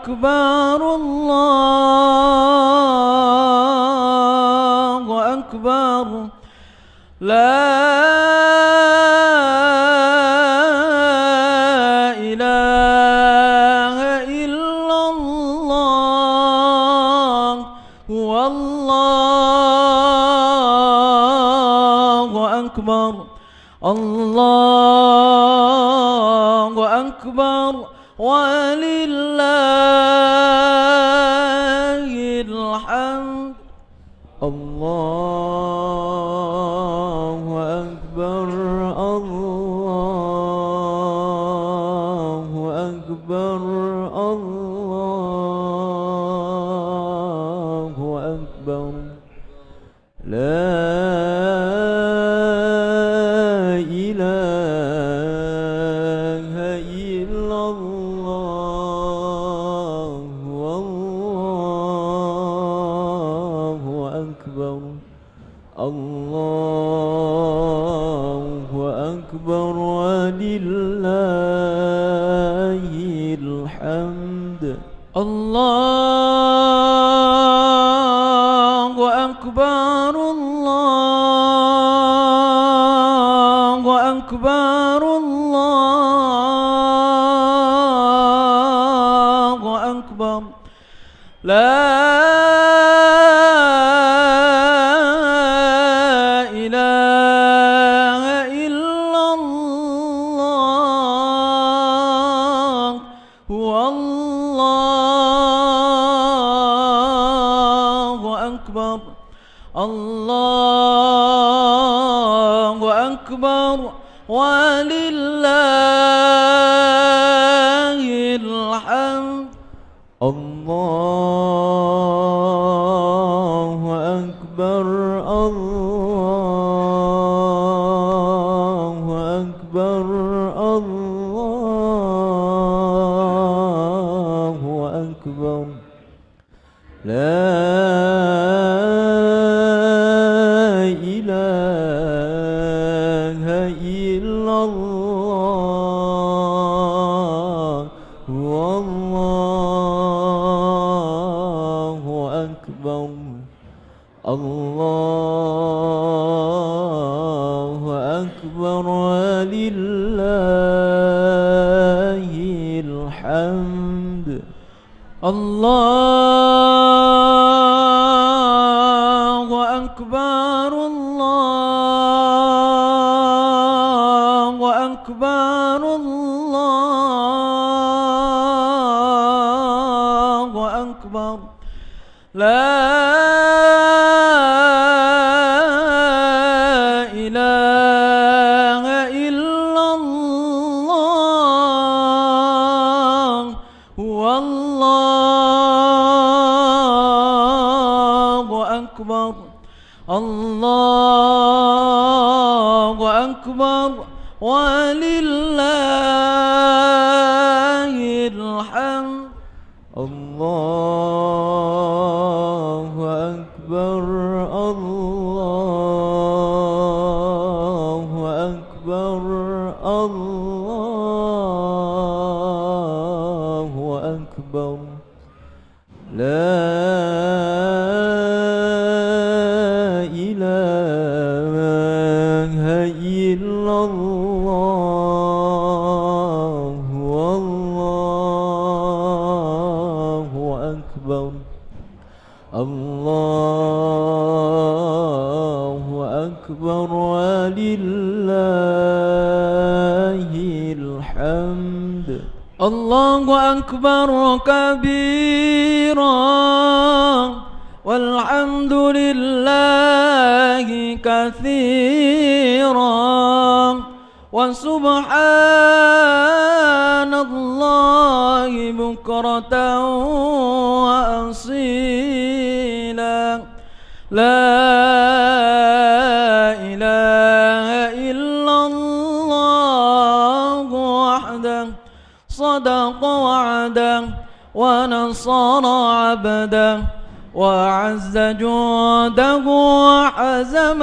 أكبر الله أكبر لا إله إلا الله والله أكبر الله أكبر ولله الحمد الله أكبر الله أكبر الله أكبر لا إله إلا الله والله أكبر الله أكبر ولله الحمد الله أكبر الله أكبر الله أكبر لا إله إلا الله والله أكبر الله أكبر ولله الحمد الله أكبر الله أكبر الله أكبر لا إله إلا الله والله أكبر الله أكبر ولله الحمد الله أكبر الله أكبر الله أكبر لا إله إلا الله والله أكبر الله أكبر ولله الحمد الله أكبر الله أكبر الله أكبر لا إله إلا الله والله أكبر الله أكبر ولله الحمد الله أكبر كبيرا والحمد لله كثيرا وسبحان الله بكرة وأصيلا لا إله إلا الله وحده صدق وعده ونصر عبده وأعز جوده وحزم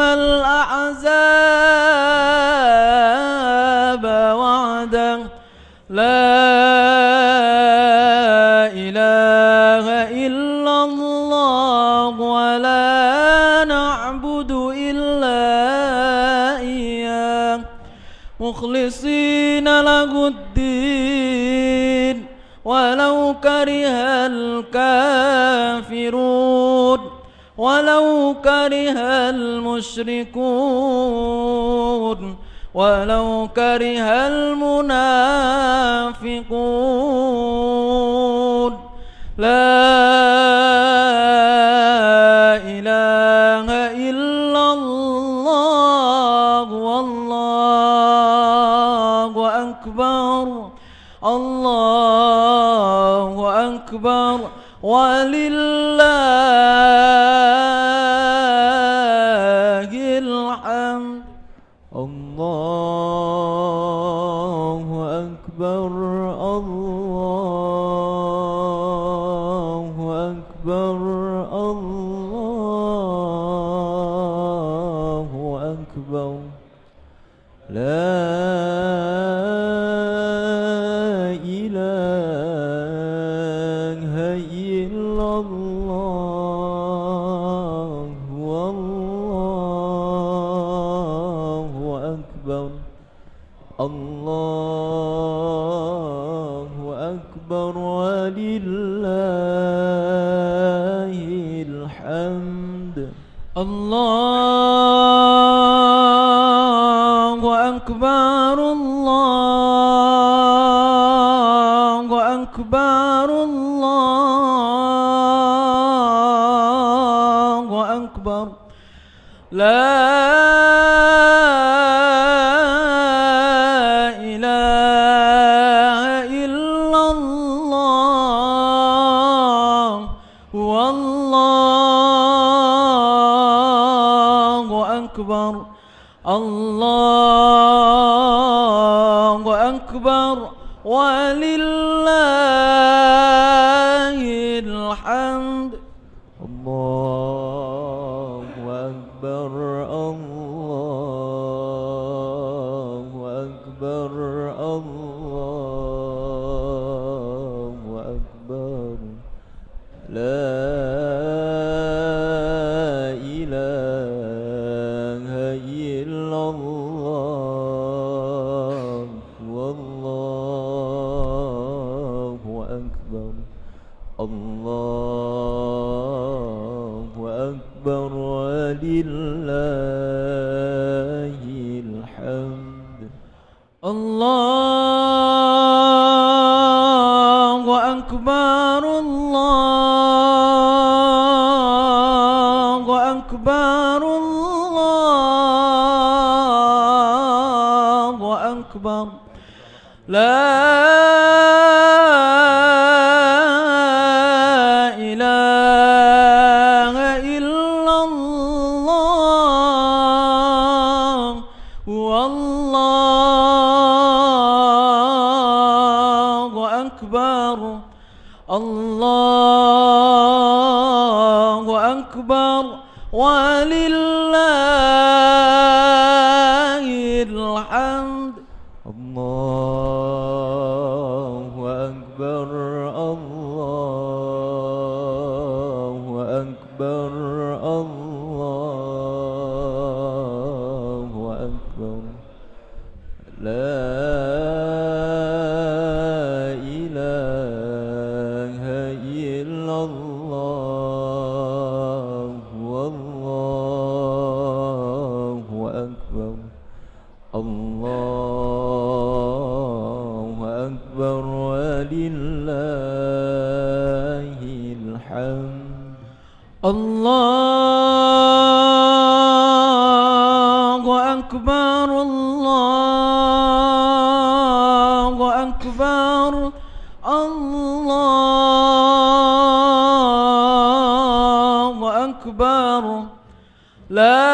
الأحزاب وعده لا إله ولو كره الكافرون ولو كره المشركون ولو كره المنافقون لا إله إلا الله والله أكبر الله أكبر ولله الحمد الله أكبر الله أكبر الله أكبر لا إله إلا الله والله أكبر الله أكبر ولله الحمد الله أكبر الله أكبر الله أكبر لا إله إلا الله والله أكبر الله أكبر ولله الحمد الله أكبر الله أكبر الله أكبر لا إله إلا الله والله أكبر الله أكبر ولله الحمد الله أكبر الله أكبر الله أكبر لا إله إلا الله والله أكبر الله أكبر ولله الحمد الله أكبر الله أكبر الله أكبر لا إله إلا الله والله أكبر الله أكبر ولله الحمد الله أكبر الله أكبر الله أكبر لا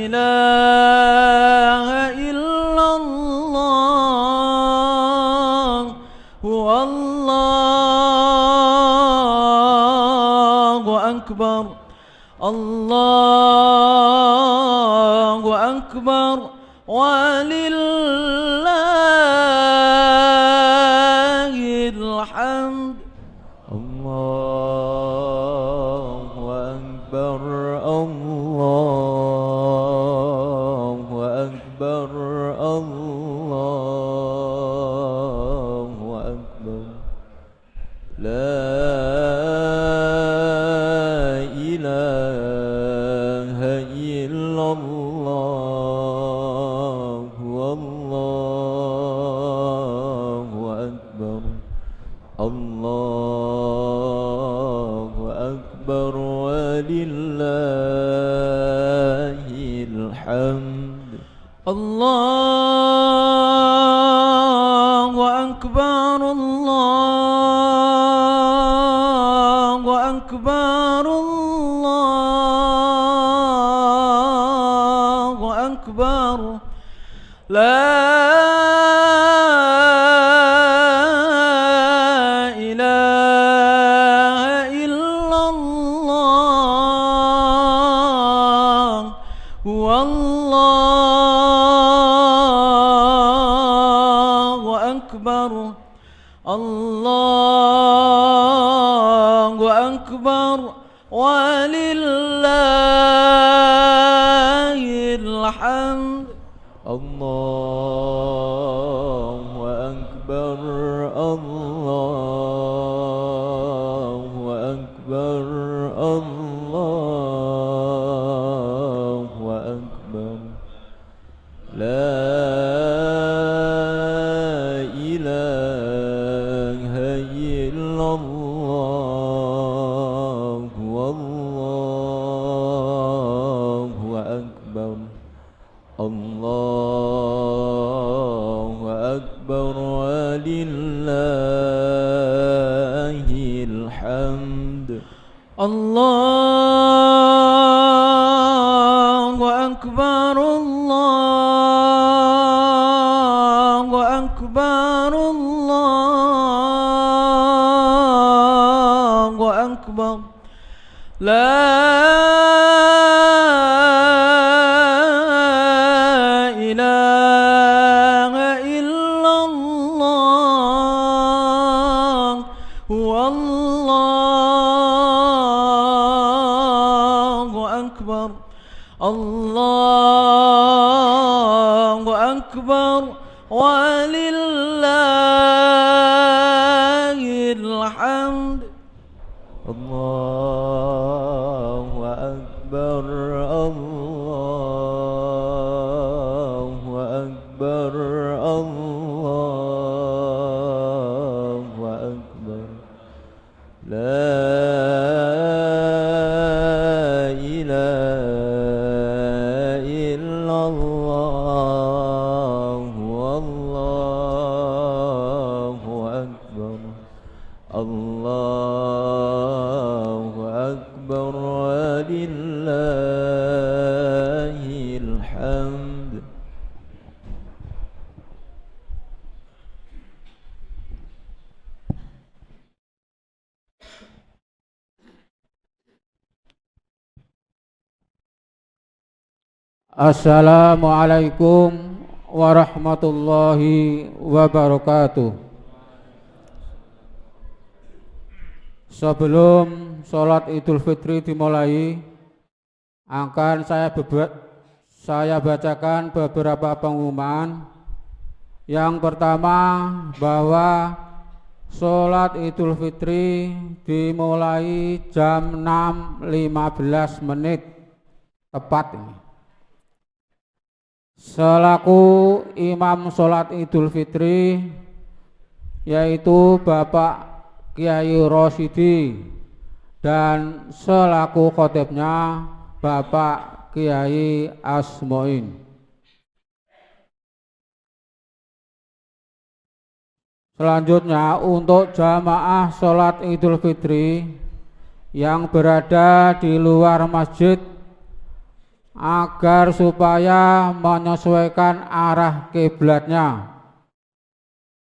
إله إلا الله والله أكبر الله أكبر ولله الحمد الله أكبر الله أكبر أكبر الله أكبر لا إله إلا الله والله أكبر الله أكبر ولله الحمد الله أكبر الله أكبر الله أكبر لا إله إلا الله والله أكبر الله أكبر ولله الحمد الله أكبر الله أكبر الله أكبر لا إله إلا الله والله أكبر الله أكبر ولله الحمد الله أكبر الله أكبر الله أكبر لا إله إلا الله والله أكبر الله أكبر ولله الحمد الله أكبر الله أكبر الله أكبر لا إله إلا الله والله أكبر الله أكبر ولله الحمد Assalamualaikum warahmatullahi wabarakatuh. Sebelum sholat Idul Fitri dimulai, akan saya bacakan beberapa pengumuman. Yang pertama, bahwa sholat Idul Fitri dimulai jam 6.15 menit tepat ini. Selaku imam sholat Idul Fitri yaitu Bapak Kiai Rosyidi, dan selaku khotibnya Bapak Kiai Asmoin. Selanjutnya, untuk jamaah sholat Idul Fitri yang berada di luar masjid, agar supaya menyesuaikan arah kiblatnya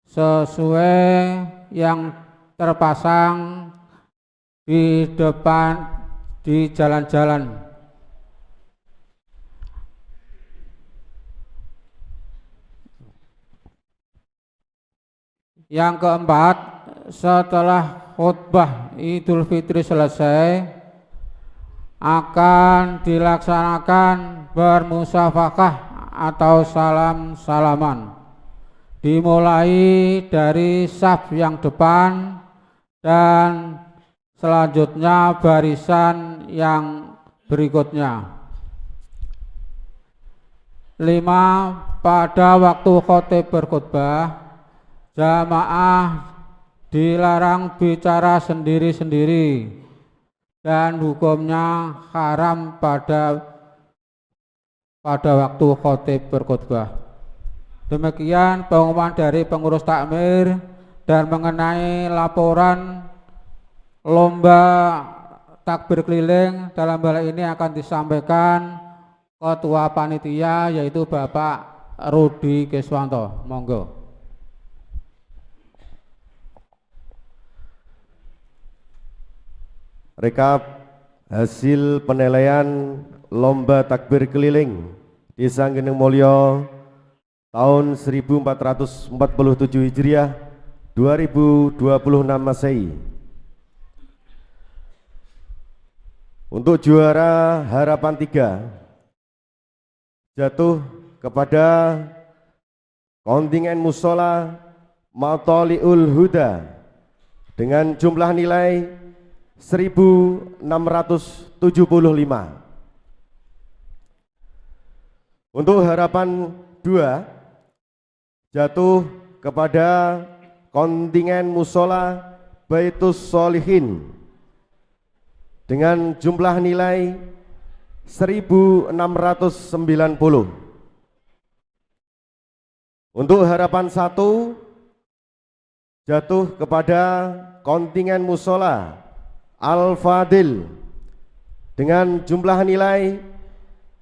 sesuai yang terpasang di depan di jalan-jalan. Yang keempat, setelah khutbah Idul Fitri selesai, akan dilaksanakan bermusafakah atau salam-salaman. Dimulai dari saf yang depan dan selanjutnya barisan yang berikutnya. 5. Pada waktu khotib berkhutbah, jamaah dilarang bicara sendiri-sendiri dan hukumnya haram pada waktu khotib berkhutbah. Demikian pengumuman dari pengurus takmir, dan mengenai laporan lomba takbir keliling dalam hal ini akan disampaikan Ketua Panitia, yaitu Bapak Rudi Keswanto. Monggo. Rekap hasil penilaian lomba takbir keliling Desa Geneng Mulyo tahun 1447 Hijriah 2026 Masehi. Untuk juara harapan 3 jatuh kepada kontingen Musola Matoliul Huda dengan jumlah nilai 1675. Untuk harapan 2 jatuh kepada kontingen Musola Baitus Solihin dengan jumlah nilai 1690. Untuk harapan 1 jatuh kepada kontingen Musola Al-Fadil dengan jumlah nilai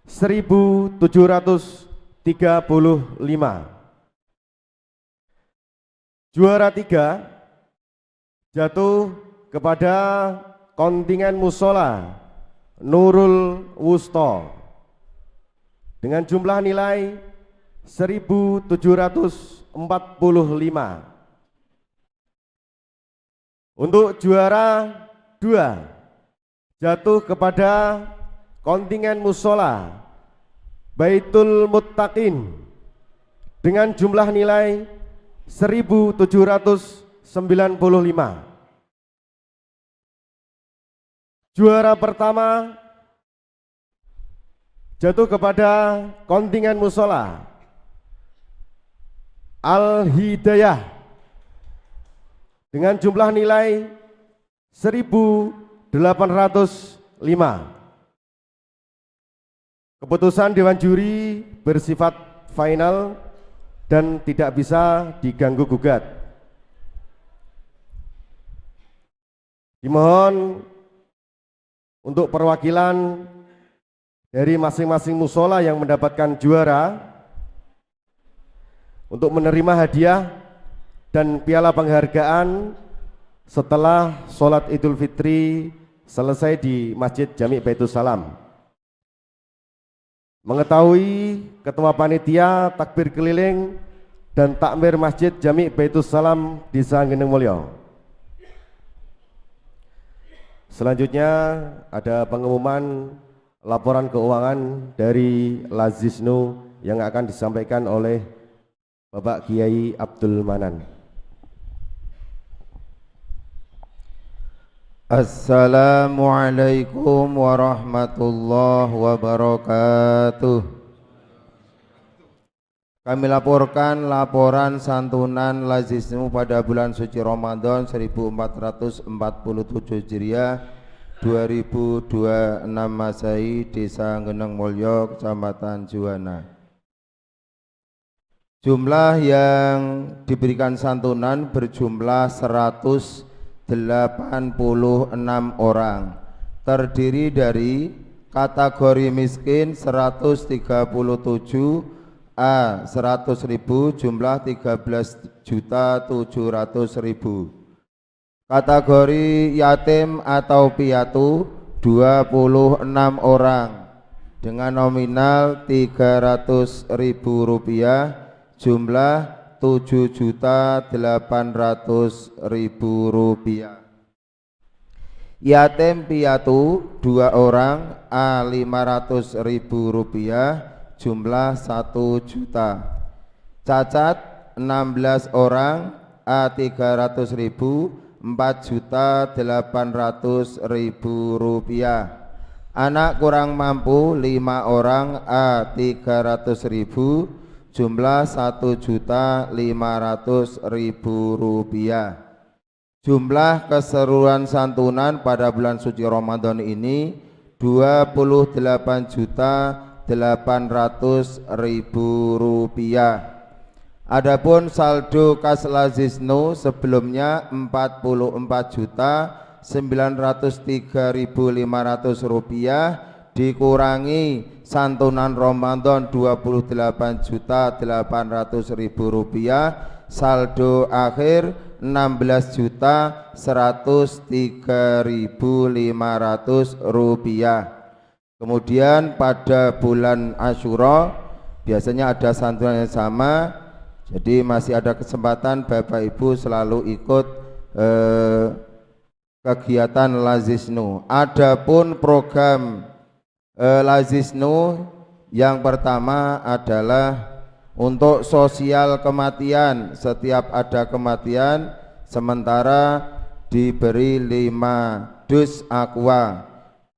1735. Juara 3 jatuh kepada kontingen Musola Nurul Wusto dengan jumlah nilai 1745. Untuk juara 2 jatuh kepada kontingen Musola Baitul Muttaqin dengan jumlah nilai 1795. Juara pertama jatuh kepada kontingen Musola Al-Hidayah dengan jumlah nilai 1805. Keputusan Dewan Juri bersifat final dan tidak bisa diganggu gugat. Dimohon untuk perwakilan dari masing-masing musola yang mendapatkan juara untuk menerima hadiah dan piala penghargaan setelah sholat Idul Fitri selesai di Masjid Jami' Baitus Salam. Mengetahui Ketua Panitia Takbir Keliling dan Takmir Masjid Jami' Baitus Salam Desa Geneng Mulyo. Selanjutnya ada pengumuman laporan keuangan dari Lazisnu yang akan disampaikan oleh Bapak Kiai Abdul Manan. Assalamualaikum warahmatullahi wabarakatuh. Kami laporkan laporan santunan Lazisnu pada bulan suci Ramadan 1447 Hijriah 2026 Masehi, Desa Geneng Mulyo, Kecamatan Juwana. Jumlah yang diberikan santunan berjumlah 186 orang, terdiri dari kategori miskin 137 A 100.000 jumlah 13.700.000. Kategori yatim atau piatu 26 orang dengan nominal Rp300.000 jumlah Rp7.800.000. Yatim piatu 2 orang A Rp500.000 jumlah 1 juta. Cacat 16 orang, A 300.000, 4.800.000 rupiah. Anak kurang mampu 5 orang, A 300.000, jumlah 1.500.000 rupiah. Jumlah keseluruhan santunan pada bulan suci Ramadan ini 28.800.000 rupiah. Adapun saldo kas lazisnu sebelumnya 44.903.500 rupiah dikurangi santunan Ramadan 28.800.000 rupiah, saldo akhir 16.103.500 rupiah. Kemudian pada bulan Asyura biasanya ada santunan yang sama. Jadi masih ada kesempatan Bapak Ibu selalu ikut kegiatan Lazisnu. Adapun program Lazisnu yang pertama adalah untuk sosial kematian. Setiap ada kematian sementara diberi 5 dus aqua.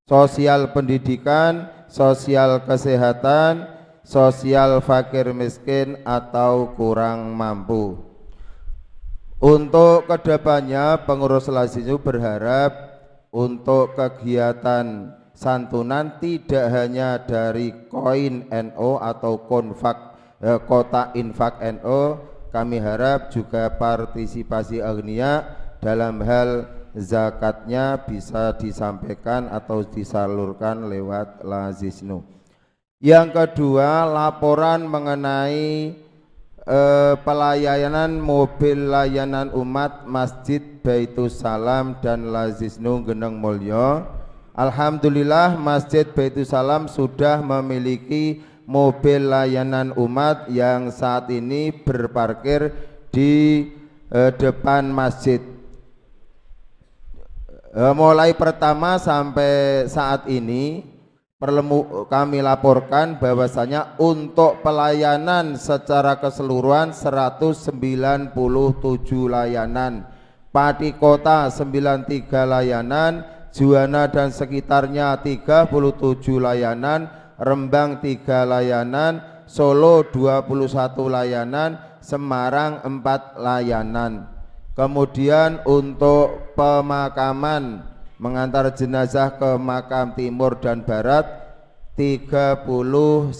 Sosial pendidikan, sosial kesehatan, sosial fakir miskin atau kurang mampu. Untuk kedepannya pengurus Lazisnu berharap untuk kegiatan santunan tidak hanya dari koin NO atau kotak infak NO, kami harap juga partisipasi agnia dalam hal zakatnya bisa disampaikan atau disalurkan lewat Lazisnu. Yang kedua, laporan mengenai pelayanan mobil layanan umat Masjid Baitus Salam dan Lazisnu Geneng Mulyo. Alhamdulillah Masjid Baitus Salam sudah memiliki mobil layanan umat yang saat ini berparkir di depan masjid. Mulai pertama sampai saat ini kami laporkan bahwasanya untuk pelayanan secara keseluruhan 197 layanan, Pati Kota 93 layanan, Juwana dan sekitarnya 37 layanan, Rembang 3 layanan, Solo 21 layanan, Semarang 4 layanan. Kemudian untuk pemakaman mengantar jenazah ke makam timur dan barat 39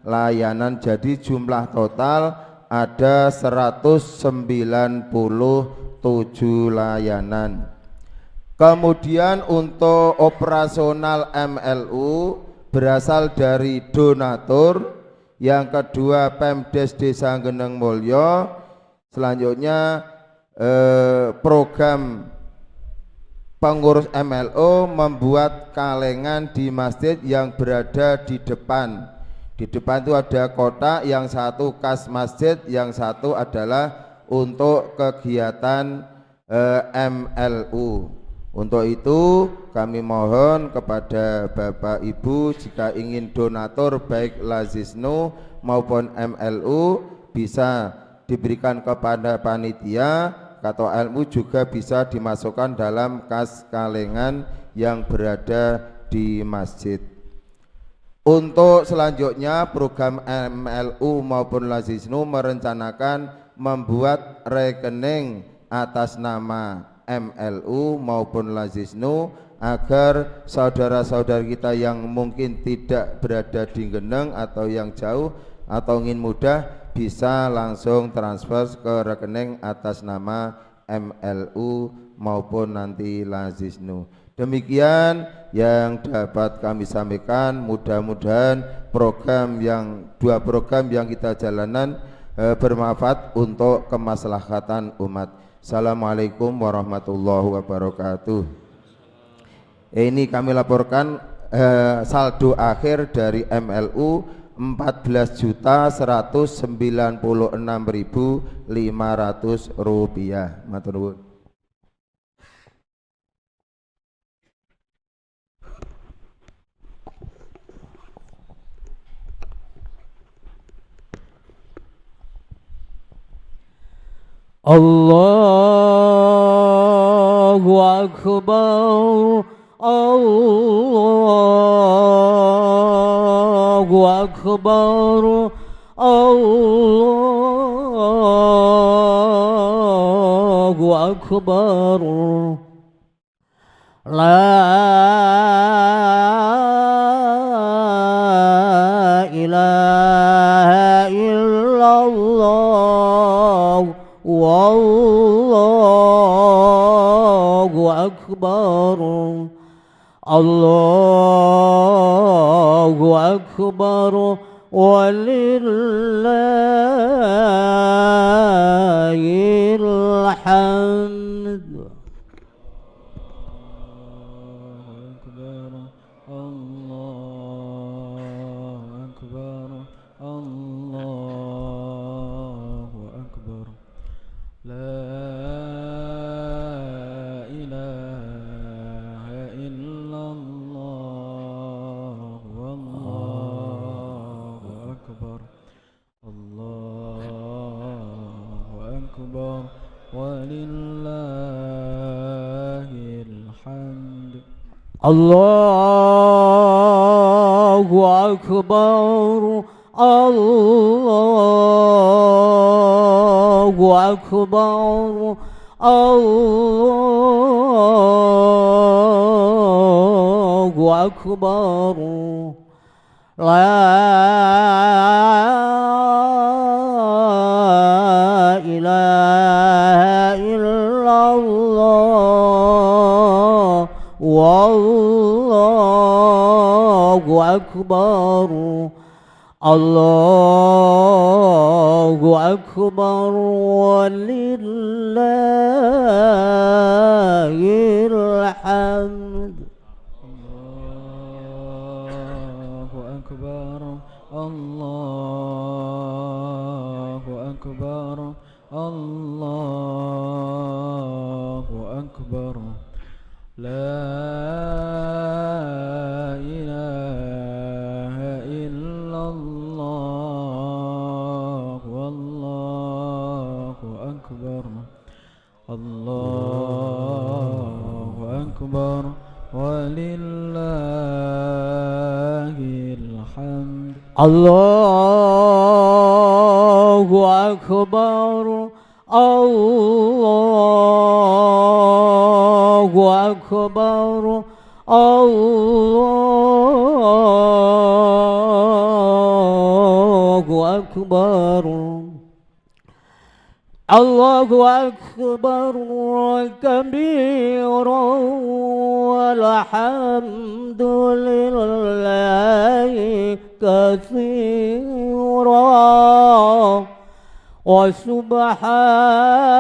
layanan, jadi jumlah total ada 197 layanan. Kemudian untuk operasional MLU berasal dari donatur. Yang kedua Pemdes Desa Geneng Mulyo. Selanjutnya program pengurus MLO membuat kalengan di masjid yang berada di depan. Di depan itu ada kotak, yang satu kas masjid, yang satu adalah untuk kegiatan MLU. Untuk itu kami mohon kepada Bapak Ibu jika ingin donatur baik Lazisnu maupun MLU bisa diberikan kepada panitia, atau ilmu juga bisa dimasukkan dalam kas kalengan yang berada di masjid. Untuk selanjutnya program MLU maupun Lazisnu merencanakan membuat rekening atas nama MLU maupun Lazisnu agar saudara-saudara kita yang mungkin tidak berada di Geneng atau yang jauh atau ingin mudah bisa langsung transfer ke rekening atas nama MLU maupun nanti Lazisnu. Demikian yang dapat kami sampaikan. Mudah-mudahan dua program yang kita jalankan bermanfaat untuk kemaslahatan umat. Assalamualaikum warahmatullahi wabarakatuh. Ini kami laporkan saldo akhir dari MLU 14.196.500 rupiah. Matur nuwun. الله أكبر الله أكبر الله أكبر لا إله إلا الله والله أكبر الله أكبر ولله الحمد الله أكبر الله أكبر الله أكبر لا إله إلا الله والله أكبر الله أكبر ولله الحمد الله أكبر الله أكبر الله أكبر لا إله إلا الله والله أكبر الله أكبر ولله الحمد الله أكبر الله أكبر الله أكبر الله أكبر كبيرا والحمد لله كثيرا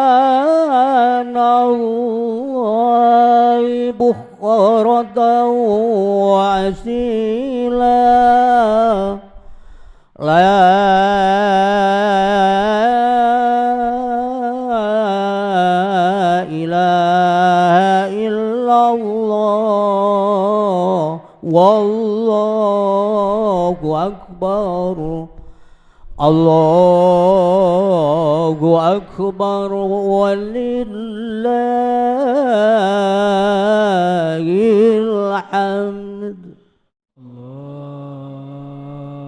وسبحان الله بكرة وأصيلا لا إله إلا الله والله أكبر الله أكبر ولله الحمد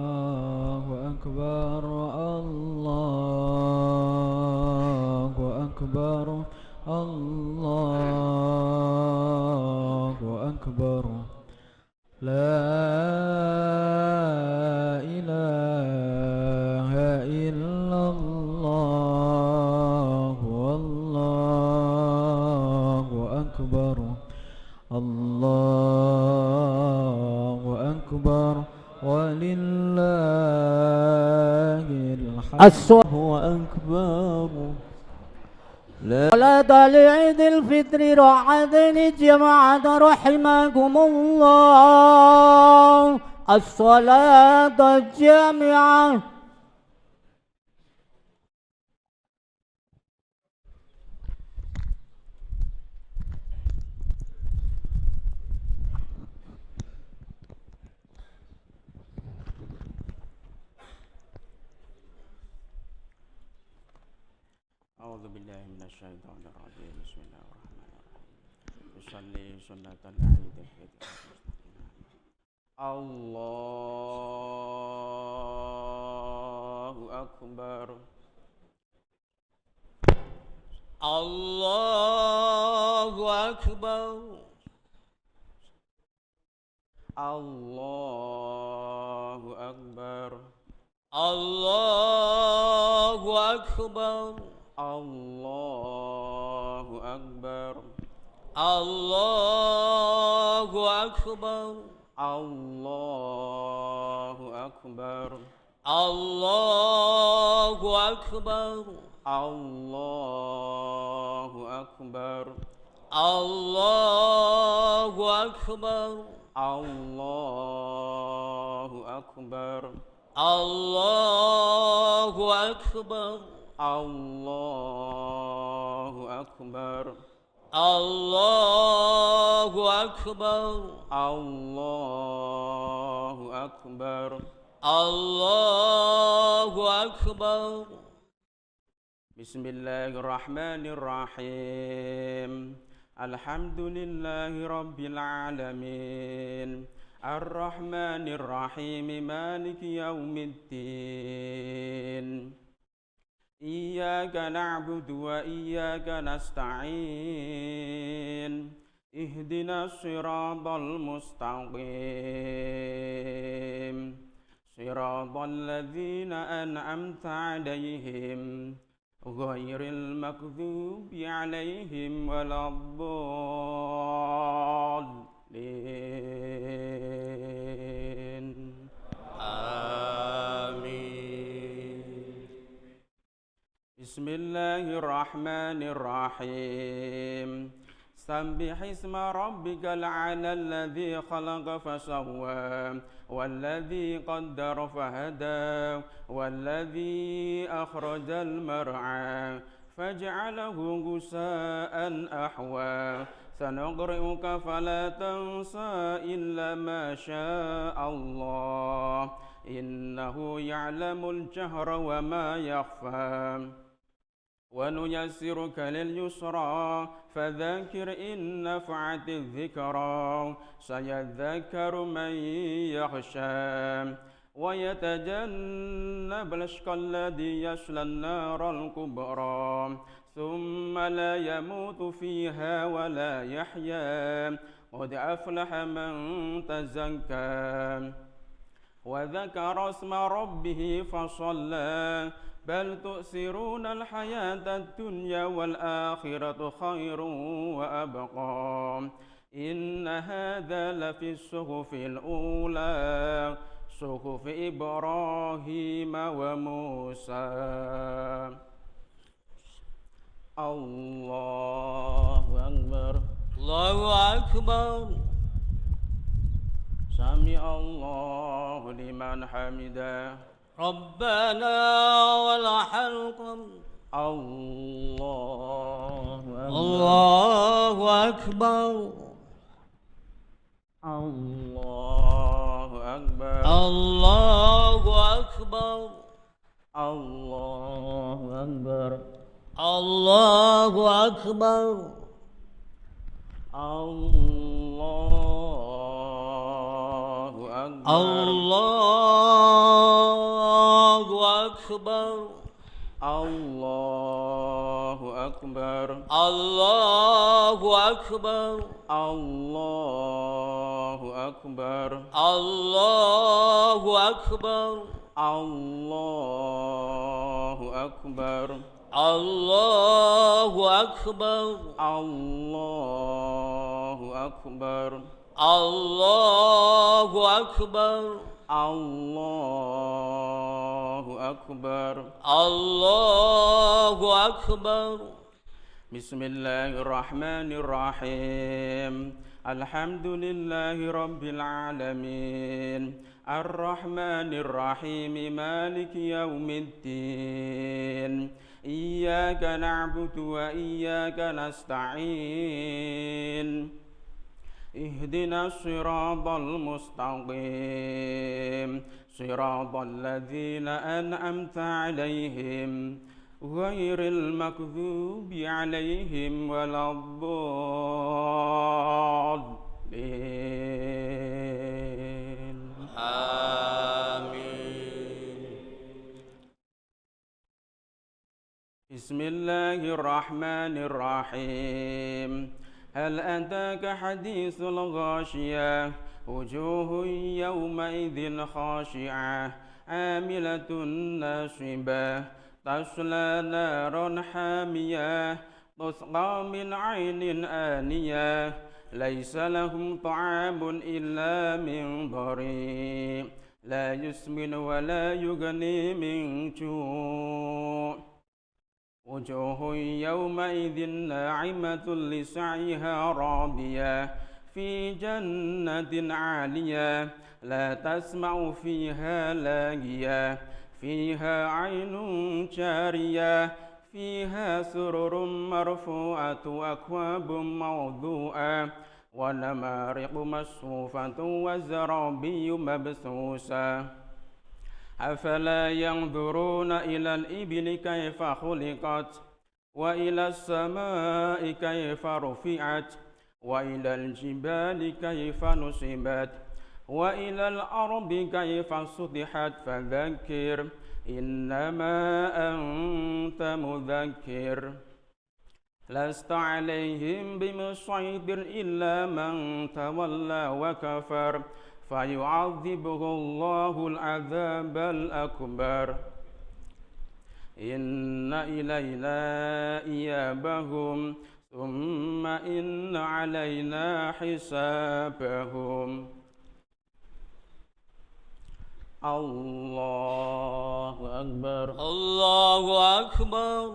الله أكبر الله أكبر الله أكبر لا إله إلا الله والله أكبر الله أكبر ولله الحمد أكبر صلاة لعيد الفطر رعدن جماعة رحمكم الله الصلاة الجامعة أعوذ بالله من الشيطان الرجيم بسم الله الرحمن الرحيم يصلي سنة العيد الفطر الله أكبر الله أكبر الله أكبر الله أكبر الله أكبر الله أكبر الله أكبر الله أكبر الله أكبر الله أكبر الله أكبر الله أكبر الله أكبر الله أكبر الله أكبر الله أكبر بسم الله الرحمن الرحيم الحمد لله رب العالمين الرحمن الرحيم مالك يوم الدين إياك نعبد وإياك نستعين اهدنا الصراط المستقيم صراط الذين أنعمت عليهم غير المغضوب عليهم ولا الضالين آمين بسم الله الرحمن الرحيم سبح اسم ربك الأعلى الذي خلق فسوى والذي قدر فهدى والذي أخرج المرعى فجعله غثاء أحوى سنقرئك فلا تنسى إلا ما شاء الله إنه يعلم الجهر وما يخفى ونيسرك لليسرى فذكر إن نفعت الذكرى سيذكر من يخشى ويتجنب الأشقى الذي يصلى النار الكبرى ثم لا يموت فيها ولا يحيا قد أفلح من تزكى وذكر اسم ربه فصلى بل تؤثرون الحياة الدنيا والآخرة خير وأبقى إن هذا لفي الصحف الأولى صحف إبراهيم وموسى الله أكبر الله أكبر سمع الله لمن حمده ربنا ولك الحمد الله أكبر الله أكبر الله أكبر الله أكبر الله أكبر الله أكبر الله أكبر الله أكبر الله أكبر الله أكبر الله أكبر الله أكبر الله أكبر الله أكبر الله أكبر الله أكبر الله أكبر بسم الله الرحمن الرحيم الحمد لله رب العالمين الرحمن الرحيم مالك يوم الدين إياك نعبد وإياك نستعين اهدنا الصراط المستقيم صراط الذين أنعمت عليهم غير المغضوب عليهم ولا الضالين آمين. بسم الله الرحمن الرحيم. هل أتاك حديث الغاشية وجوه يومئذ خاشعة عاملة ناصبة تصلى نارا حامية تسقى من عين آنية ليس لهم طعام إلا من ضريع لا يسمن ولا يغني من جوع وجوه يومئذ ناعمة لسعيها راضية في جنة عالية لا تسمع فيها لاغية فيها عين جارية فيها سرر مرفوعة وأكواب موضوعة ونمارق مصفوفة وزرابي مبثوثة أفلا ينظرون إلى الإبل كيف خلقت وإلى السماء كيف رفعت وإلى الجبال كيف نصبت وإلى الأرض كيف سطحت فذكر إنما أنت مذكر لست عليهم بمسيطر إلا من تولى وكفر فيعذبه الله العذاب الأكبر إن إلينا إيابهم ثم إن علينا حسابهم. الله أكبر الله أكبر.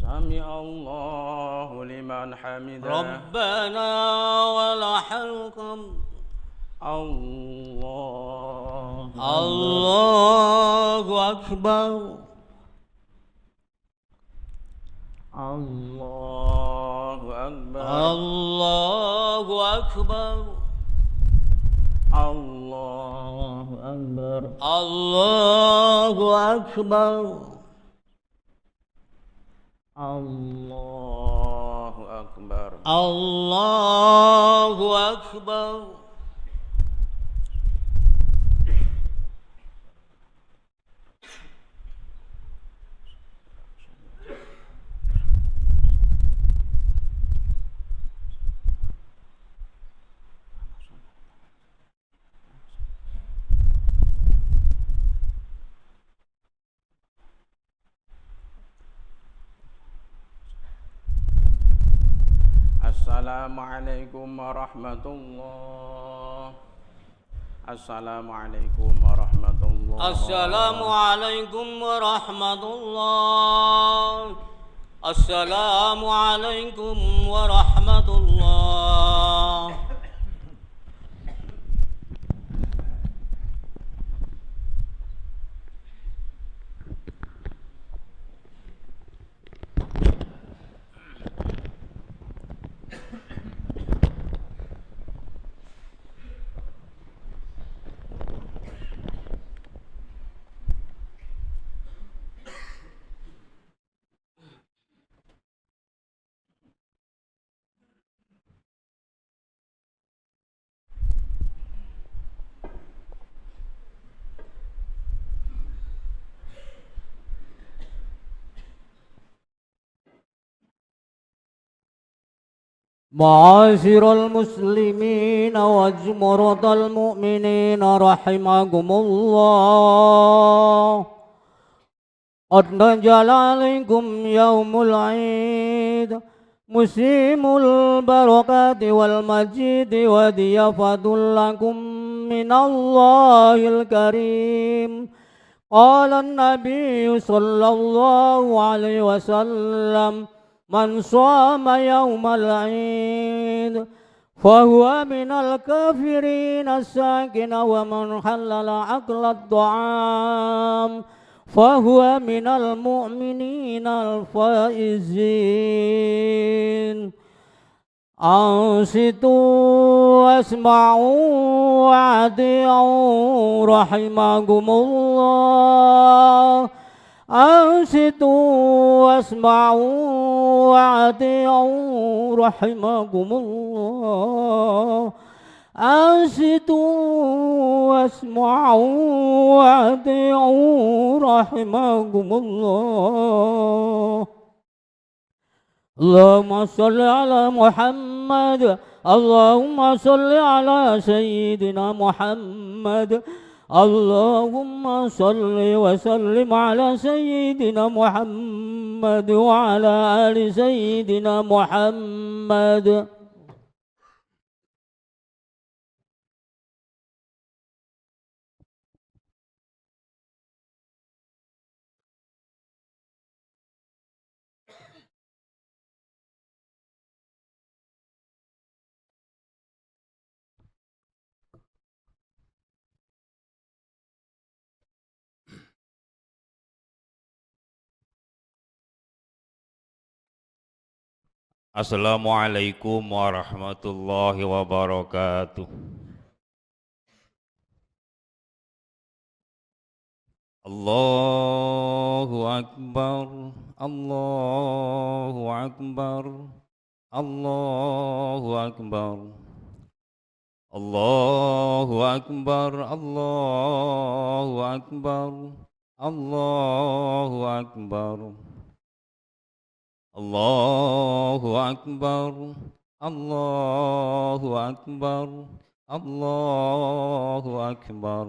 سمع الله لمن حمده ربنا ولك الحمد. الله الله أكبر. الله أكبر الله أكبر. الله أكبر الله أكبر. الله أكبر الله أكبر. Assalamualaikum warahmatullah. Assalamualaikum warahmatullah. Assalamualaikum warahmatullah. Assalamualaikum warahmatullah. معاشر المسلمين وجمرة المؤمنين رحمكم الله. قد نزل عليكم يوم العيد مسيم البركات والمجيد وضيافة لكم من الله الكريم. قال النبي صلى الله عليه وسلم من صام يوم العيد فهو من الكافرين الساكن ومن حلل عقل الطعام فهو من المؤمنين الفائزين. أنصتوا واسمعوا وأطيعوا رحمكم الله. أنصتوا واسمعوا وأطيعوا رحمكم الله. أنصتوا واسمعوا وأطيعوا رحمكم الله. اللهم صل على محمد. اللهم صل على سيدنا محمد. اللهم صل وسلم على سيدنا محمد وعلى آل سيدنا محمد. Assalamualaikum warahmatullahi wabarakatuh. Allahu Akbar, Allahu Akbar, Allahu Akbar, Allahu Akbar, Allahu Akbar, Allahu Akbar. Allahu Akbar, Allahu Akbar, Allahu Akbar.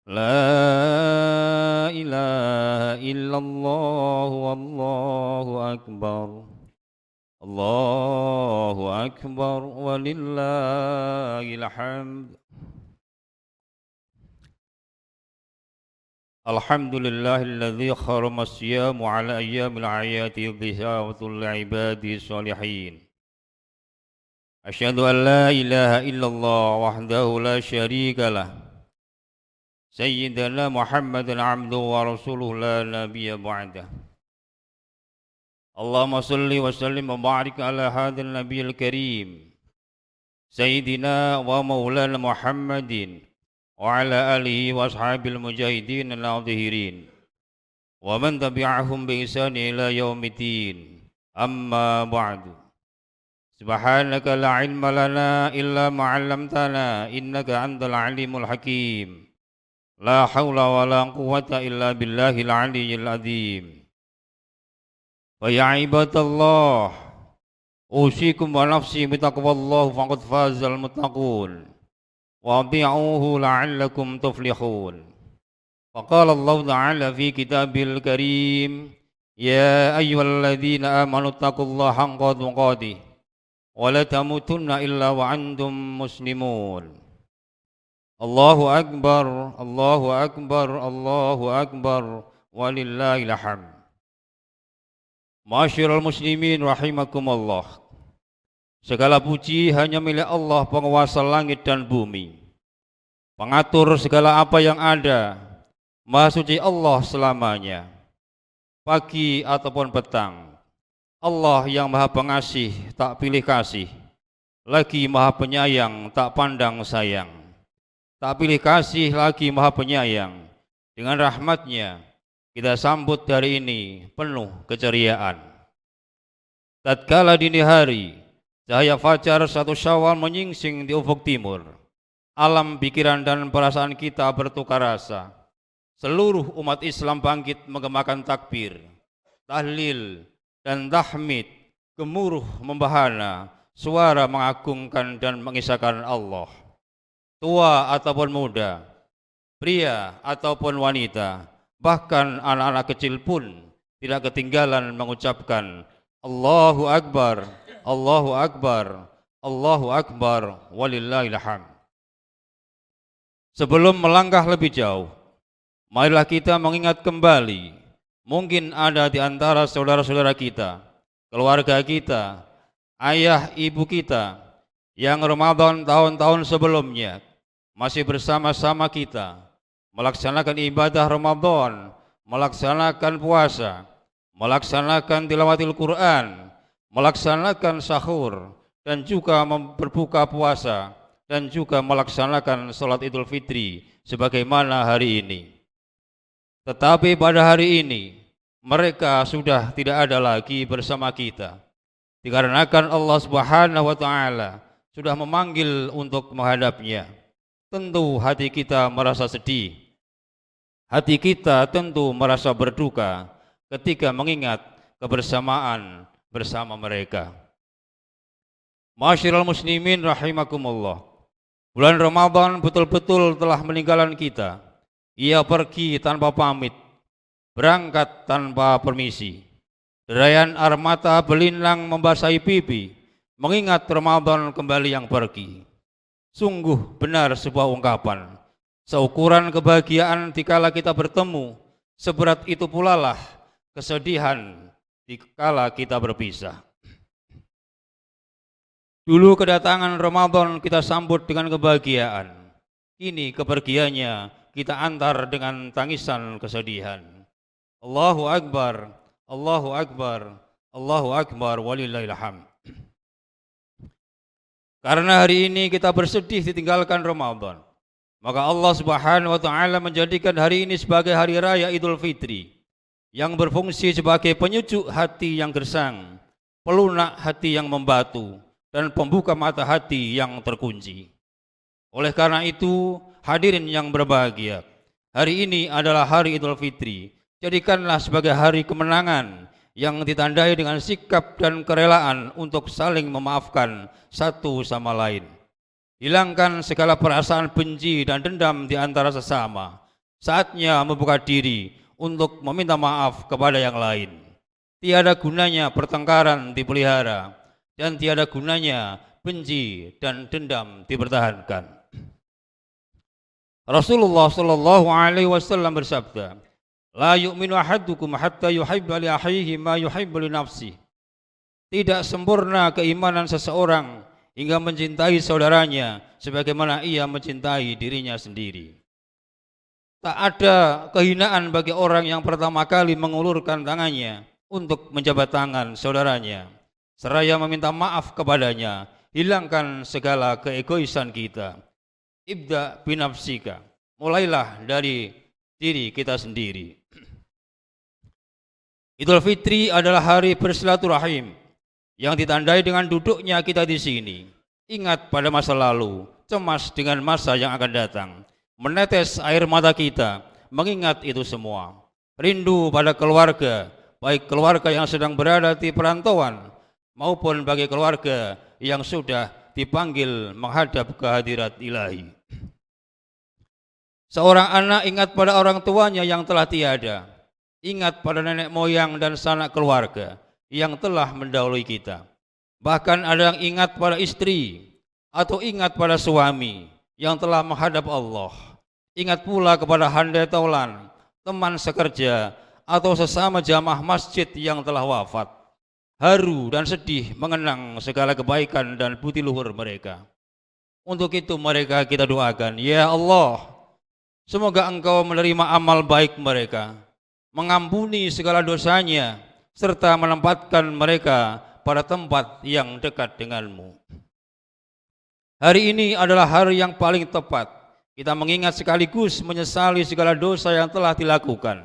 La ilaha illallah, wallahu akbar. Allahu Akbar, walillahil hamd. Alhamdulillahilladzi kharama siyamu ala ayyamil ayati dhihawatul ibadi salihin. Asyhadu an la ilaha illallah wahdahu la syarika lah. Sayyidina Muhammadan abduhu wa rasuluhu la nabiyya ba'dah. Allahumma salli wa sallim wa barik ala hadzal nabiyil karim. Sayyidina wa maulana Muhammadin wa ala alihi wa ashabil mujahidin al-adhirin wa man tabi'ahum bi ihsan ila yaumiddin. Amma ba'du. Subhanaka la ilma lana illa ma 'allamtana innaka antal alimul hakim. La haula wa la quwwata illa billahil aliyyil azim. Wa ya ibadallah, usikum wa nafsi bitaqwallah faqad fazal muttaqun. وَأَطِيعُوهُ لَعَلَّكُمْ تُفْلِحُونَ. فقال الله تعالى في كتابه الكريم يا أيها الذين آمنوا اتقوا الله حق تقاته ولا تموتن إلا وأنتم مسلمون. الله أكبر، الله أكبر، الله أكبر، ولله الحمد. Ma'asyiral muslimin rahimakumullah. Segala puji hanya milik Allah, penguasa langit dan bumi, pengatur segala apa yang ada. Maha suci Allah selamanya, pagi ataupun petang. Allah yang maha pengasih, tak pilih kasih, lagi maha penyayang, tak pandang sayang. Tak pilih kasih, lagi maha penyayang. Dengan rahmatnya kita sambut hari ini penuh keceriaan. Tatkala dini hari, cahaya fajar 1 Syawal menyingsing di ufuk timur. Alam pikiran dan perasaan kita bertukar rasa. Seluruh umat Islam bangkit menggemakan takbir, tahlil dan tahmid. Gemuruh membahana, suara mengagungkan dan mengisahkan Allah. Tua ataupun muda, pria ataupun wanita, bahkan anak-anak kecil pun tidak ketinggalan mengucapkan Allahu Akbar, Allahu Akbar, Allahu Akbar, walillahil hamd. Sebelum melangkah lebih jauh, marilah kita mengingat kembali, mungkin ada di antara saudara-saudara kita, keluarga kita, ayah ibu kita, yang Ramadan tahun-tahun sebelumnya masih bersama-sama kita, melaksanakan ibadah Ramadan, melaksanakan puasa, melaksanakan tilawatil Quran, melaksanakan sahur, dan juga berbuka puasa, dan juga melaksanakan sholat Idul Fitri sebagaimana hari ini. Tetapi pada hari ini mereka sudah tidak ada lagi bersama kita, dikarenakan Allah Subhanahu wa taala sudah memanggil untuk menghadapnya. Tentu hati kita merasa sedih, hati kita tentu merasa berduka ketika mengingat kebersamaan bersama mereka. Ma'asyiral muslimin rahimakumullah, bulan Ramadan betul-betul telah meninggalkan kita. Ia pergi tanpa pamit, berangkat tanpa permisi. Derayan air mata berlinang membasahi pipi, mengingat Ramadan kembali yang pergi. Sungguh benar sebuah ungkapan, seukuran kebahagiaan dikala kita bertemu, seberat itu pula lah kesedihan dikala kita berpisah. Dulu kedatangan Ramadan kita sambut dengan kebahagiaan, kini kepergiannya kita antar dengan tangisan kesedihan. Allahu Akbar, Allahu Akbar, Allahu Akbar, walillahil hamd. Karena hari ini kita bersedih ditinggalkan Ramadan, maka Allah Subhanahu wa taala menjadikan hari ini sebagai hari raya Idul Fitri yang berfungsi sebagai penyujuk hati yang gersang, pelunak hati yang membatu, dan pembuka mata hati yang terkunci. Oleh karena itu, hadirin yang berbahagia, hari ini adalah hari Idul Fitri. Jadikanlah sebagai hari kemenangan yang ditandai dengan sikap dan kerelaan untuk saling memaafkan satu sama lain. Hilangkan segala perasaan benci dan dendam di antara sesama. Saatnya membuka diri untuk meminta maaf kepada yang lain. Tiada gunanya pertengkaran dipelihara, dan tiada gunanya benci dan dendam dipertahankan. Rasulullah sallallahu alaihi wasallam bersabda, "La yu'minu ahadukum hatta yuhibba li akhihi ma yuhibbu li nafsihi." Tidak sempurna keimanan seseorang hingga mencintai saudaranya sebagaimana ia mencintai dirinya sendiri. Tak ada kehinaan bagi orang yang pertama kali mengulurkan tangannya untuk menjabat tangan saudaranya, seraya meminta maaf kepadanya. Hilangkan segala keegoisan kita. Ibda binafsika, mulailah dari diri kita sendiri. Idul Fitri adalah hari bersilaturahim yang ditandai dengan duduknya kita di sini. Ingat pada masa lalu, cemas dengan masa yang akan datang. Menetes air mata kita mengingat itu semua. Rindu pada keluarga, baik keluarga yang sedang berada di perantauan maupun bagi keluarga yang sudah dipanggil menghadap kehadirat ilahi. Seorang anak ingat pada orang tuanya yang telah tiada, ingat pada nenek moyang dan sanak keluarga yang telah mendahului kita. Bahkan ada yang ingat pada istri atau ingat pada suami yang telah menghadap Allah. Ingat pula kepada handai taulan, teman sekerja atau sesama jamaah masjid yang telah wafat. Haru dan sedih mengenang segala kebaikan dan budi luhur mereka. Untuk itu mereka kita doakan, ya Allah, semoga Engkau menerima amal baik mereka, mengampuni segala dosanya, serta menempatkan mereka pada tempat yang dekat denganmu. Hari ini adalah hari yang paling tepat. Kita mengingat sekaligus menyesali segala dosa yang telah dilakukan,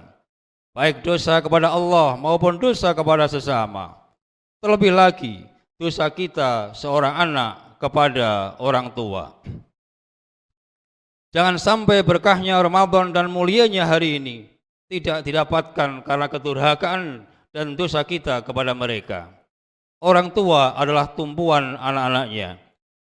baik dosa kepada Allah maupun dosa kepada sesama. Terlebih lagi dosa kita seorang anak kepada orang tua. Jangan sampai berkahnya Ramadan dan mulianya hari ini tidak didapatkan karena kedurhakaan dan dosa kita kepada mereka. Orang tua adalah tumpuan anak-anaknya.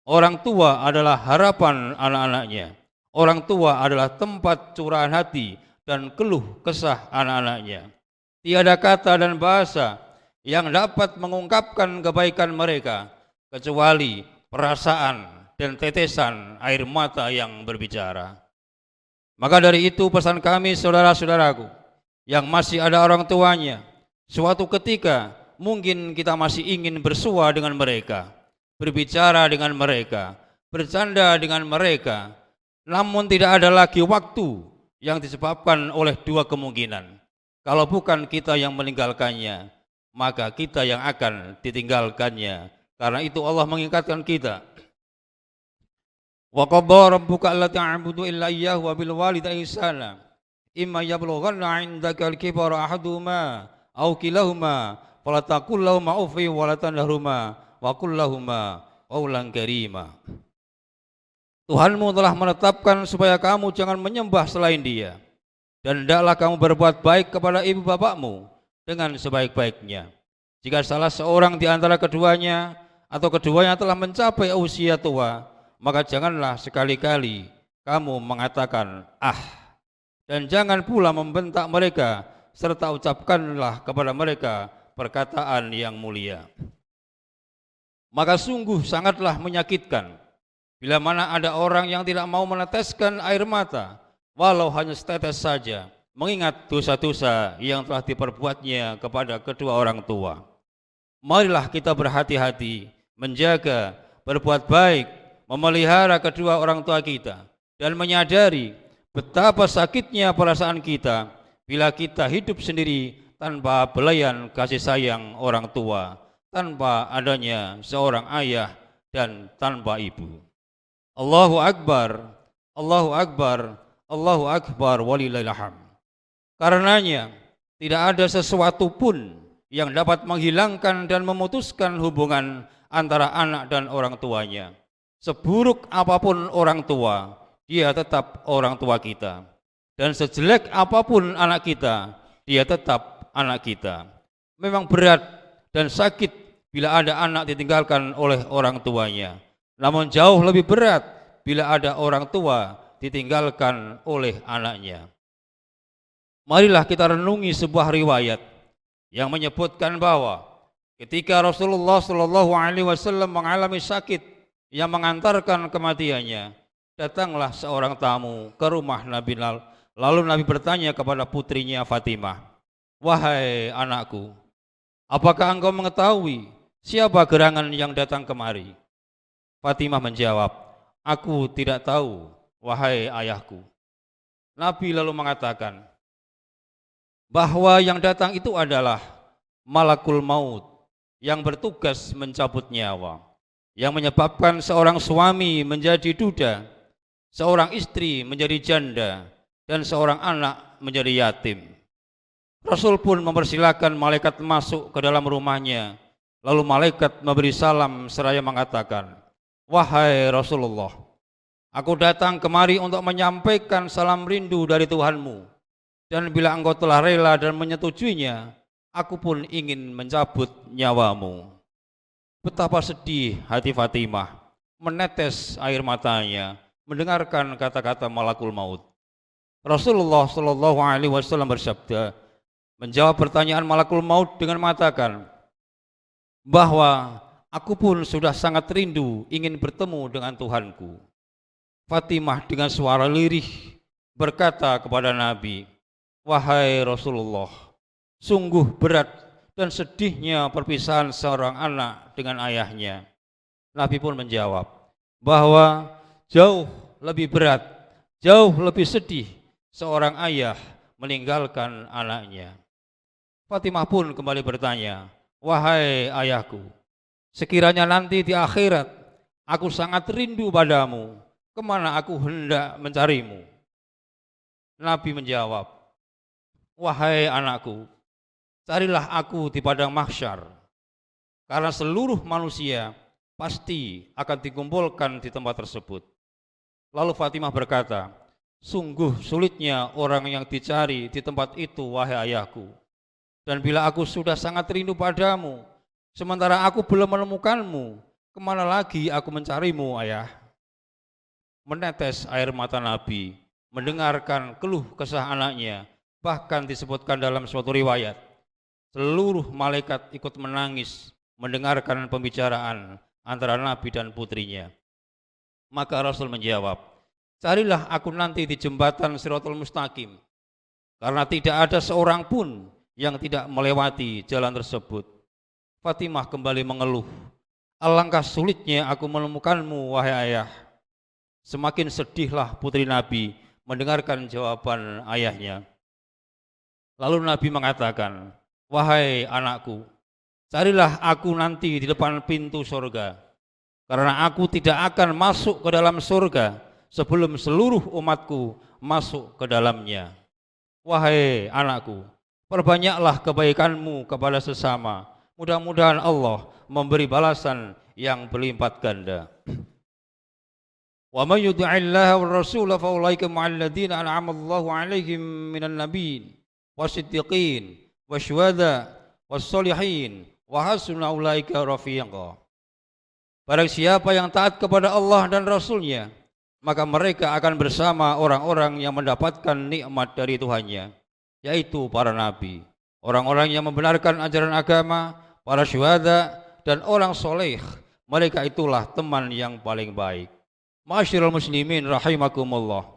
Orang tua adalah harapan anak-anaknya. Orang tua adalah tempat curahan hati dan keluh kesah anak-anaknya. Tiada kata dan bahasa yang dapat mengungkapkan kebaikan mereka kecuali perasaan dan tetesan air mata yang berbicara. Maka dari itu pesan kami saudara-saudaraku yang masih ada orang tuanya, suatu ketika mungkin kita masih ingin bersua dengan mereka, berbicara dengan mereka, bercanda dengan mereka, namun tidak ada lagi waktu yang disebabkan oleh dua kemungkinan. Kalau bukan kita yang meninggalkannya, maka kita yang akan ditinggalkannya. Karena itu Allah mengingatkan kita, wa qadha rabbuka alla ta'budu illa iyyahu wa bil walidayni ihsana. imma yablughanna 'indaka al-kibara ahaduhuma aw kilahuma fala taqul lahumā uffin wa la tanharhumā wa qul lahumā qawlan karīmā. Tuhanmu telah menetapkan supaya kamu jangan menyembah selain Dia, dan hendaklah kamu berbuat baik kepada ibu bapakmu dengan sebaik-baiknya. Jika salah seorang di antara keduanya atau keduanya telah mencapai usia tua, maka janganlah sekali-kali kamu mengatakan ah, dan jangan pula membentak mereka, serta ucapkanlah kepada mereka perkataan yang mulia. Maka sungguh sangatlah menyakitkan bila mana ada orang yang tidak mau meneteskan air mata, walau hanya setetes saja, mengingat dosa-dosa yang telah diperbuatnya kepada kedua orang tua. Marilah kita berhati-hati, menjaga, berbuat baik, memelihara kedua orang tua kita, dan menyadari betapa sakitnya perasaan kita bila kita hidup sendiri tanpa belayan kasih sayang orang tua, tanpa adanya seorang ayah dan tanpa ibu. Allahu Akbar, Allahu Akbar, Allahu Akbar walillahil hamd. Karenanya tidak ada sesuatu pun yang dapat menghilangkan dan memutuskan hubungan antara anak dan orang tuanya. Seburuk apapun orang tua, dia tetap orang tua kita. Dan sejelek apapun anak kita, dia tetap anak kita. Memang berat dan sakit bila ada anak ditinggalkan oleh orang tuanya. Namun jauh lebih berat bila ada orang tua ditinggalkan oleh anaknya. Marilah kita renungi sebuah riwayat yang menyebutkan bahwa ketika Rasulullah SAW mengalami sakit yang mengantarkan kematiannya, datanglah seorang tamu ke rumah Nabi. Lalu Nabi bertanya kepada putrinya Fatimah, "Wahai anakku, apakah engkau mengetahui siapa gerangan yang datang kemari?" Fatimah menjawab, "Aku tidak tahu, wahai ayahku." Nabi lalu mengatakan bahwa yang datang itu adalah malakul maut yang bertugas mencabut nyawa, yang menyebabkan seorang suami menjadi duda, seorang istri menjadi janda, dan seorang anak menjadi yatim. Rasul pun mempersilahkan malaikat masuk ke dalam rumahnya. Lalu malaikat memberi salam seraya mengatakan, "Wahai Rasulullah, aku datang kemari untuk menyampaikan salam rindu dari Tuhanmu, dan bila engkau telah rela dan menyetujuinya, aku pun ingin mencabut nyawamu." Betapa sedih hati Fatimah, menetes air matanya mendengarkan kata-kata malakul maut. Rasulullah SAW bersabda, menjawab pertanyaan malakul maut dengan mengatakan bahwa aku pun sudah sangat rindu ingin bertemu dengan Tuhanku. Fatimah dengan suara lirih berkata kepada Nabi, "Wahai Rasulullah, sungguh berat dan sedihnya perpisahan seorang anak dengan ayahnya." Nabi pun menjawab bahwa jauh lebih berat, jauh lebih sedih seorang ayah meninggalkan anaknya. Fatimah pun kembali bertanya, "Wahai ayahku, sekiranya nanti di akhirat aku sangat rindu padamu, kemana aku hendak mencarimu?" Nabi menjawab, "Wahai anakku, carilah aku di padang mahsyar, karena seluruh manusia pasti akan dikumpulkan di tempat tersebut." Lalu Fatimah berkata, "Sungguh sulitnya orang yang dicari di tempat itu, wahai ayahku. Dan bila aku sudah sangat rindu padamu, sementara aku belum menemukanmu, kemana lagi aku mencarimu, ayah?" Menetes air mata Nabi mendengarkan keluh kesah anaknya. Bahkan disebutkan dalam suatu riwayat, seluruh malaikat ikut menangis mendengarkan pembicaraan antara Nabi dan putrinya. Maka Rasul menjawab, "Carilah aku nanti di jembatan Shirathul Mustaqim, karena tidak ada seorang pun yang tidak melewati jalan tersebut." Fatimah kembali mengeluh, "Alangkah sulitnya aku menemukanmu, wahai ayah." Semakin sedihlah putri Nabi mendengarkan jawaban ayahnya. Lalu Nabi mengatakan, "Wahai anakku, carilah aku nanti di depan pintu surga, karena aku tidak akan masuk ke dalam surga sebelum seluruh umatku masuk ke dalamnya." Wahai anakku, perbanyaklah kebaikanmu kepada sesama. Mudah-mudahan Allah memberi balasan yang berlipat ganda. Wa may yuti'illaha war rasula fa ulaika ma'al ladzina an'ama Allahu 'alaihim minan nabiyyin wasiddiqin wasyuhada wassolihin wa hasuna ulaika rafiqa. Barang siapa yang taat kepada Allah dan Rasulnya, maka mereka akan bersama orang-orang yang mendapatkan nikmat dari Tuhannya, yaitu para nabi, orang-orang yang membenarkan ajaran agama, para syuhada, dan orang soleh. Mereka itulah teman yang paling baik. Ma'asyiral muslimin rahimakumullah.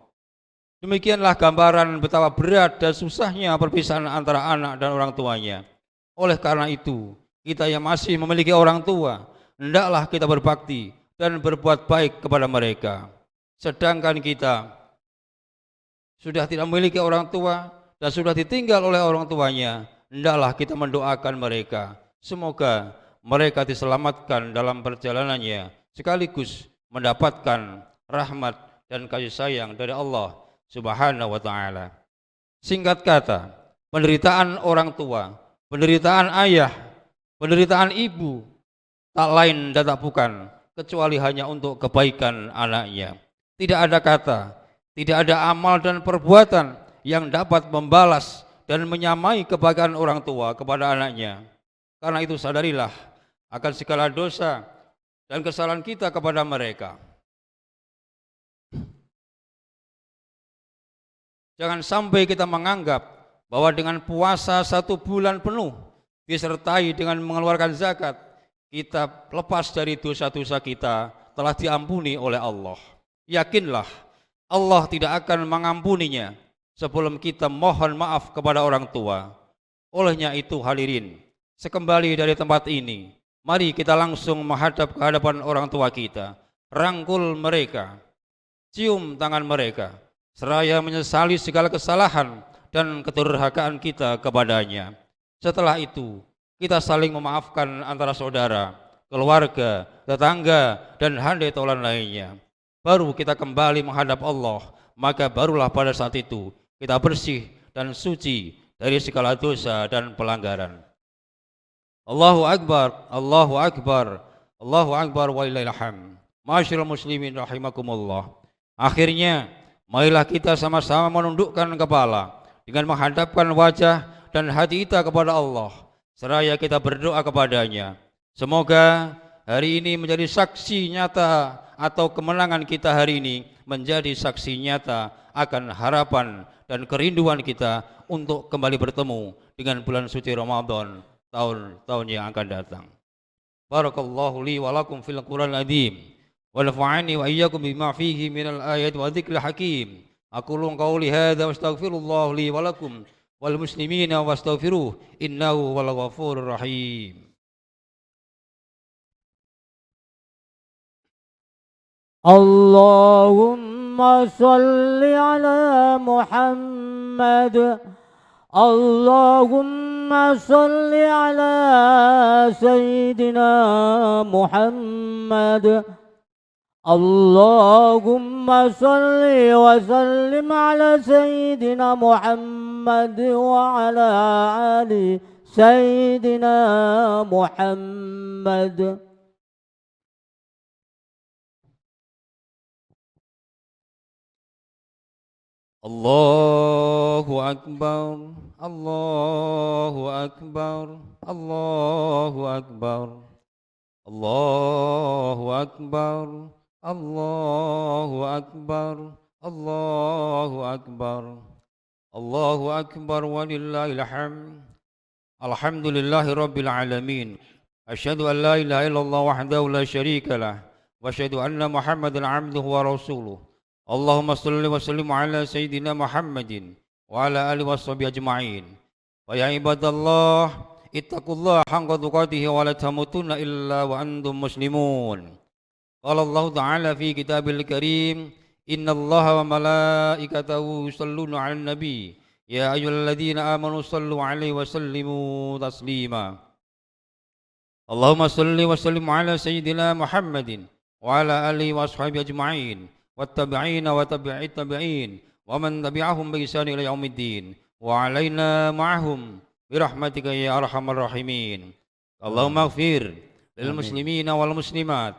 Demikianlah gambaran betapa berat dan susahnya perpisahan antara anak dan orang tuanya. Oleh karena itu, kita yang masih memiliki orang tua, hendaklah kita berbakti dan berbuat baik kepada mereka. Sedangkan kita sudah tidak memiliki orang tua dan sudah ditinggal oleh orang tuanya, hendaklah kita mendoakan mereka. Semoga mereka diselamatkan dalam perjalanannya, sekaligus mendapatkan rahmat dan kasih sayang dari Allah Subhanahu wa ta'ala. Singkat kata, penderitaan orang tua, penderitaan ayah, penderitaan ibu, tak lain dan tak bukan kecuali hanya untuk kebaikan anaknya. Tidak ada kata, tidak ada amal dan perbuatan yang dapat membalas dan menyamai kebahagiaan orang tua kepada anaknya. Karena itu sadarilah akan segala dosa dan kesalahan kita kepada mereka. Jangan sampai kita menganggap bahwa dengan puasa 1 bulan penuh disertai dengan mengeluarkan zakat, kita lepas dari dosa-dosa kita telah diampuni oleh Allah. Yakinlah Allah tidak akan mengampuninya sebelum kita mohon maaf kepada orang tua. Olehnya itu hadirin, sekembali dari tempat ini, mari kita langsung menghadap ke hadapan orang tua kita, rangkul mereka, cium tangan mereka, seraya menyesali segala kesalahan dan kedurhakaan kita kepadanya. Setelah itu, kita saling memaafkan antara saudara, keluarga, tetangga, dan handai taulan lainnya. Baru kita kembali menghadap Allah, maka barulah pada saat itu kita bersih dan suci dari segala dosa dan pelanggaran. Allahu Akbar, Allahu Akbar, Allahu Akbar walillahil hamd. Ma'asyiral muslimin rahimakumullah. Akhirnya, marilah kita sama-sama menundukkan kepala dengan menghadapkan wajah dan hati kita kepada Allah, seraya kita berdoa kepadanya. Semoga hari ini menjadi saksi nyata, atau kemenangan kita hari ini menjadi saksi nyata akan harapan dan kerinduan kita untuk kembali bertemu dengan bulan suci Ramadan tahun-tahun yang akan datang. Barakallahu li wa lakum fil Qur'anil azim wa nafa'ani wa iyyakum bima fihi minal ayati wa dzikril hakim. Aqulu qawli hadza wa astaghfirullah li wa lakum wal muslimina wastaghfiruh innahu wal ghafurur rahim. Allahumma salli ala Muhammad. Allahumma salli ala Sayyidina Muhammad. Allahumma salli wa sallim ala Sayyidina Muhammad wa ala ali Sayyidina Muhammad. Allahu Akbar, Allahu Akbar, Allahu Akbar, Allahu Akbar, Allahu Akbar, Allahu Akbar, Allahu Akbar walillahil hamd. Alhamdulillahi rabbil alamin. Asyhadu an la ilaha illallah wahdahu la syarika lah wa asyhadu anna Muhammadan 'abduhu wa rasuluh. Allahumma salli wa sallim ala Sayyidina Muhammadin wa ala alihi washabihi ajma'in. Wa ya ibadallah, ittaqullaha haqqa tuqatih wa la tamutunna illa wa antum muslimun. Qala Allah Ta'ala fi kitabil karim, innallaha wa malaikatahu yusalluna 'alan nabi, ya ayyuhalladzina amanu sallu 'alaihi wa sallimu taslima. Allahumma salli wa sallim ala Sayyidina Muhammadin wa ala alihi washabihi ajma'in. والتابعين وتبعي التابعين ومن تبعهم بإحسان إلى يوم الدين وعلينا معهم برحمتك يا أرحم الراحمين. اللهم اغفر للمسلمين والمسلمات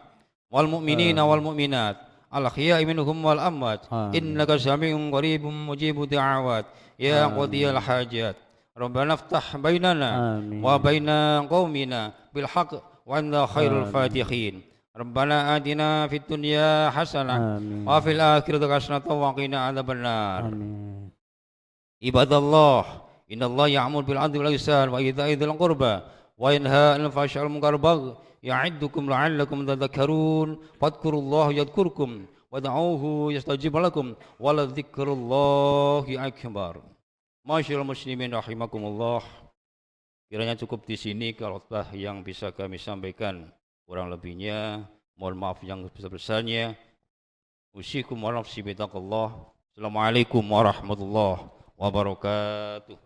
والمؤمنين والمؤمنات الأحياء منهم والأموات إنك سميع قريب مجيب الدعوات يا قاضي الحاجات. ربنا افتح بيننا وبين قومنا بالحق وأنت خير الفاتحين. ربنا آتنا في الدنيا حسنة وفي الآخرة حسنة وقنا عذاب النار. عباد الله إن الله يأمر بالعدل والإحسان وإيتاء ذي القربى وينهى عن الفحشاء والمنكر والبغي يعظكم لعلكم تذكرون فاذكروا الله يذكركم ودعوه يستجيب لكم ولذكر الله أكبر. Masyaallah muslimin rahimakumullah. Kiranya cukup di sini khotbah yang bisa kami sampaikan. Kurang lebihnya mohon maaf yang sebesar-besarnya. Usikum wa nafsi bitaqallah. Assalamualaikum warahmatullahi wabarakatuh.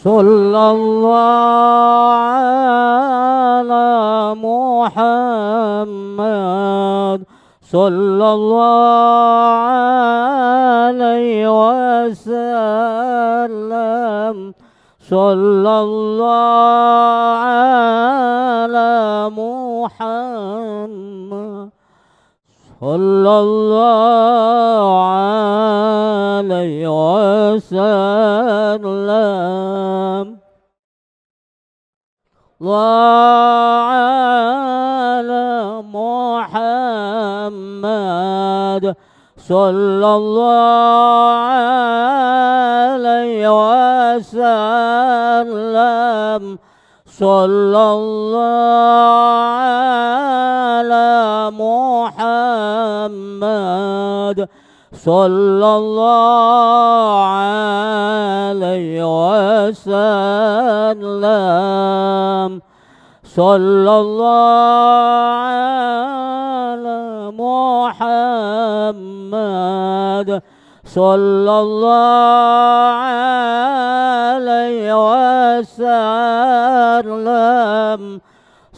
Sallallahu ala Muhammad sallallahu alaihi wasallam. Sallallahu ala Muhammad sallallahu alaihi wasallam. Wa ala Muhammad sallallahu alaihi wasallam. Sallallahu ala Muhammad sallallahu alaihi wasallam. Sallallahu ala Muhammad sallallahu alaihi wasallam.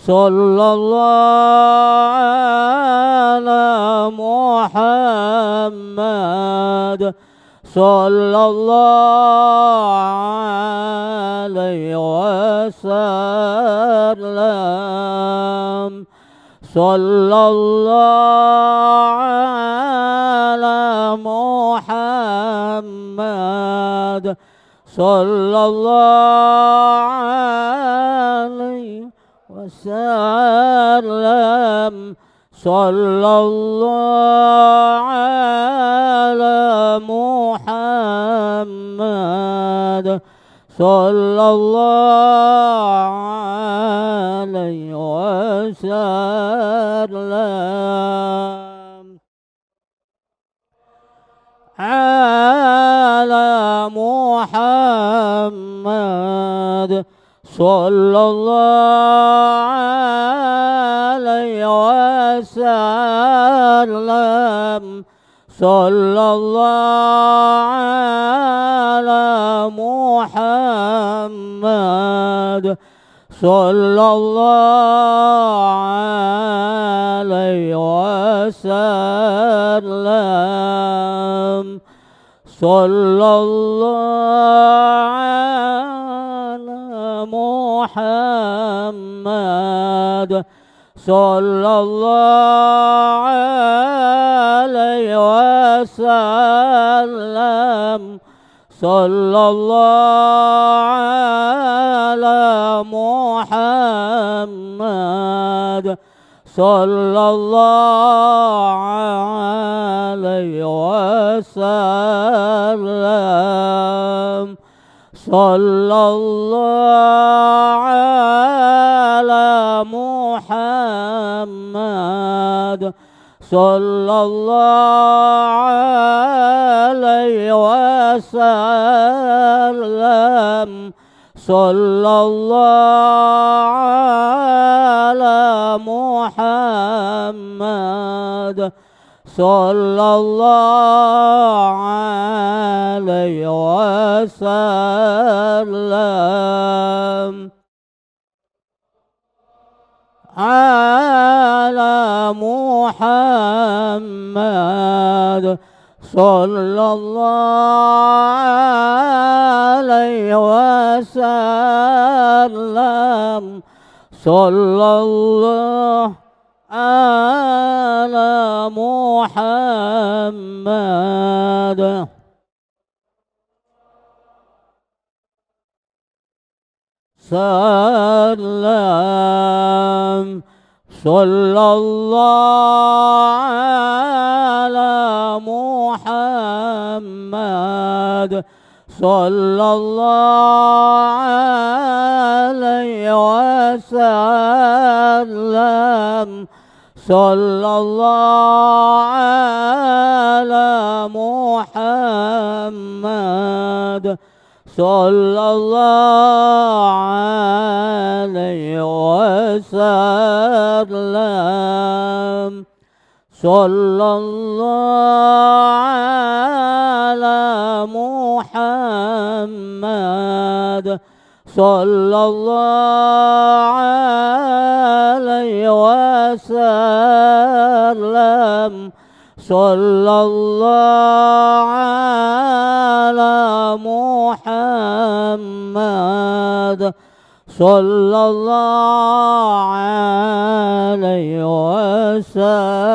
Sallallahu ala Muhammad sallallahu alaihi wasallam. Sallallahu ala Muhammad sallallahu alaihi wasallam. Sallallahu ala Muhammad sallallahu alaihi wasallam. Ala Muhammad sallallahu alaihi wasallam. Sallallahu ala Muhammad sallallahu alaihi wasallam. Sallallahu ala Muhammad sallallahu alaihi wasallam. Sallallahu ala Muhammad sallallahu alaihi wasallam. Sallallahu ala Muhammad sallallahu alaihi wasallam. Sallallahu ala Muhammad sallallahu alaihi wasallam. Ala محمد صلى الله عليه وسلم صلى الله على محمد سلام صلى الله على محمد صلى الله عليه وسلم صلى الله على محمد صلى الله عليه وسلم صلى الله على محمد صلى الله عليه وسلم صلى الله على محمد صلى الله عليه وسلم.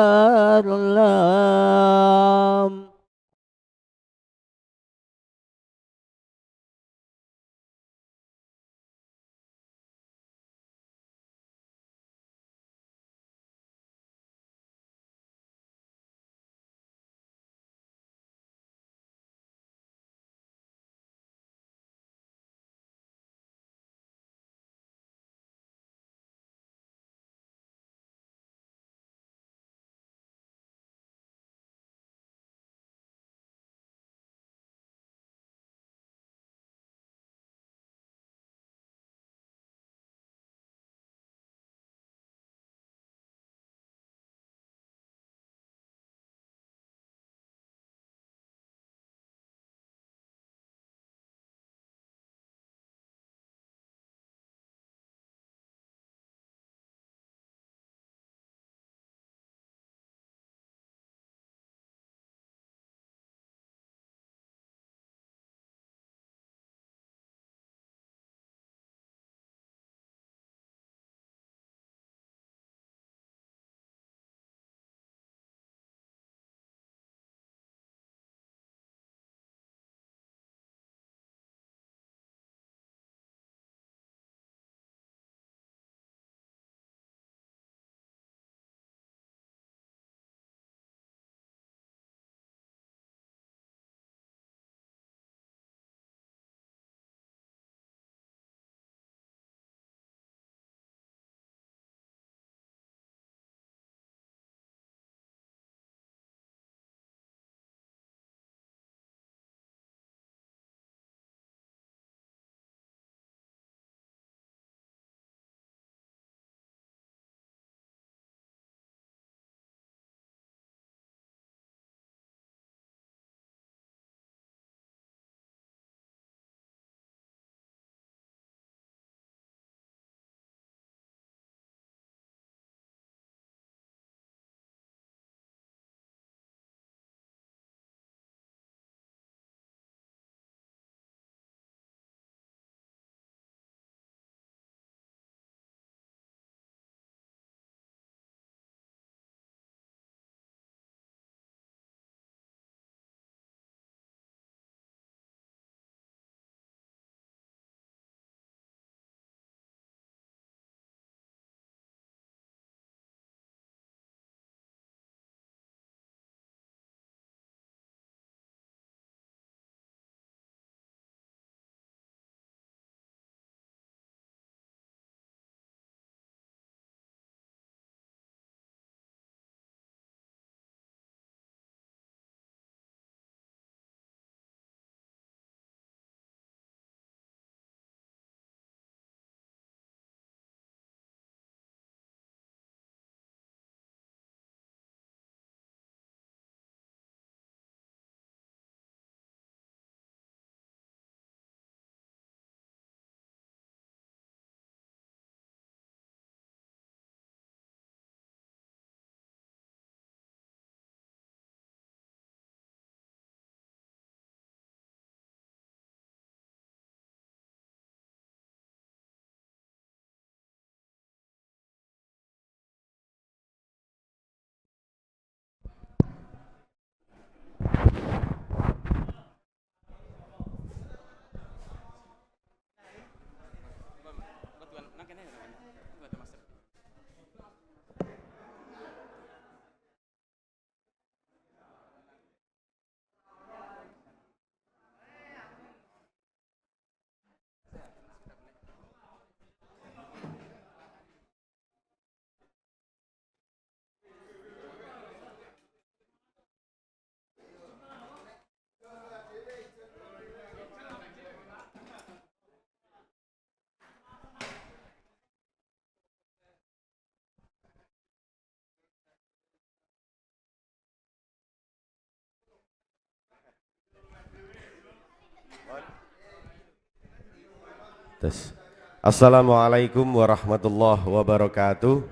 Tes. Assalamualaikum warahmatullahi wabarakatuh.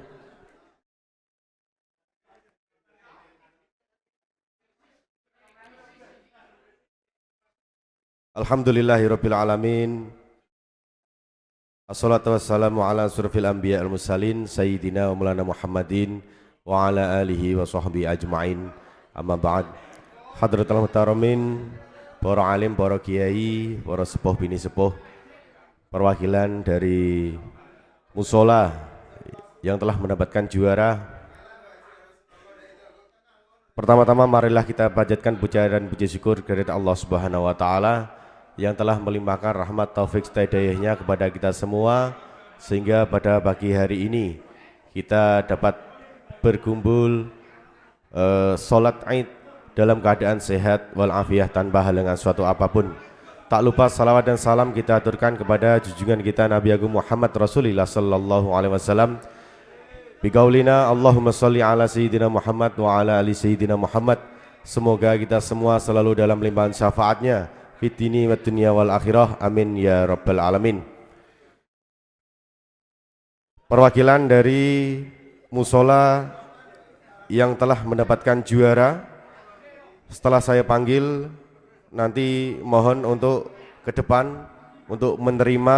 Alhamdulillahirabbil alamin. Assalatu wassalamu ala asyrofil anbiya al mursalin sayyidina wa maulana Muhammadin wa ala alihi wa sahbihi ajmain. Amma ba'd. Hadratul muhtaramin, para alim, para kiai, para sepuh bini sepuh, perwakilan dari musola yang telah mendapatkan juara. Pertama-tama marilah kita panjatkan puja dan puji syukur kepada Allah Subhanahu wa taala yang telah melimpahkan rahmat taufik hidayahnya kepada kita semua sehingga pada pagi hari ini kita dapat berkumpul sholat Id dalam keadaan sehat walafiat tanpa halangan suatu apapun. Tak lupa salawat dan salam kita aturkan kepada junjungan kita Nabi Agung Muhammad Rasulullah sallallahu alaihi wasallam. Biqaulina Allahumma sholli ala sayyidina Muhammad wa ala ali sayyidina Muhammad. Semoga kita semua selalu dalam limpahan syafaatnya fid dini wad dunya wal akhirah. Amin ya rabbal alamin. Perwakilan dari musola yang telah mendapatkan juara, setelah saya panggil nanti mohon untuk ke depan untuk menerima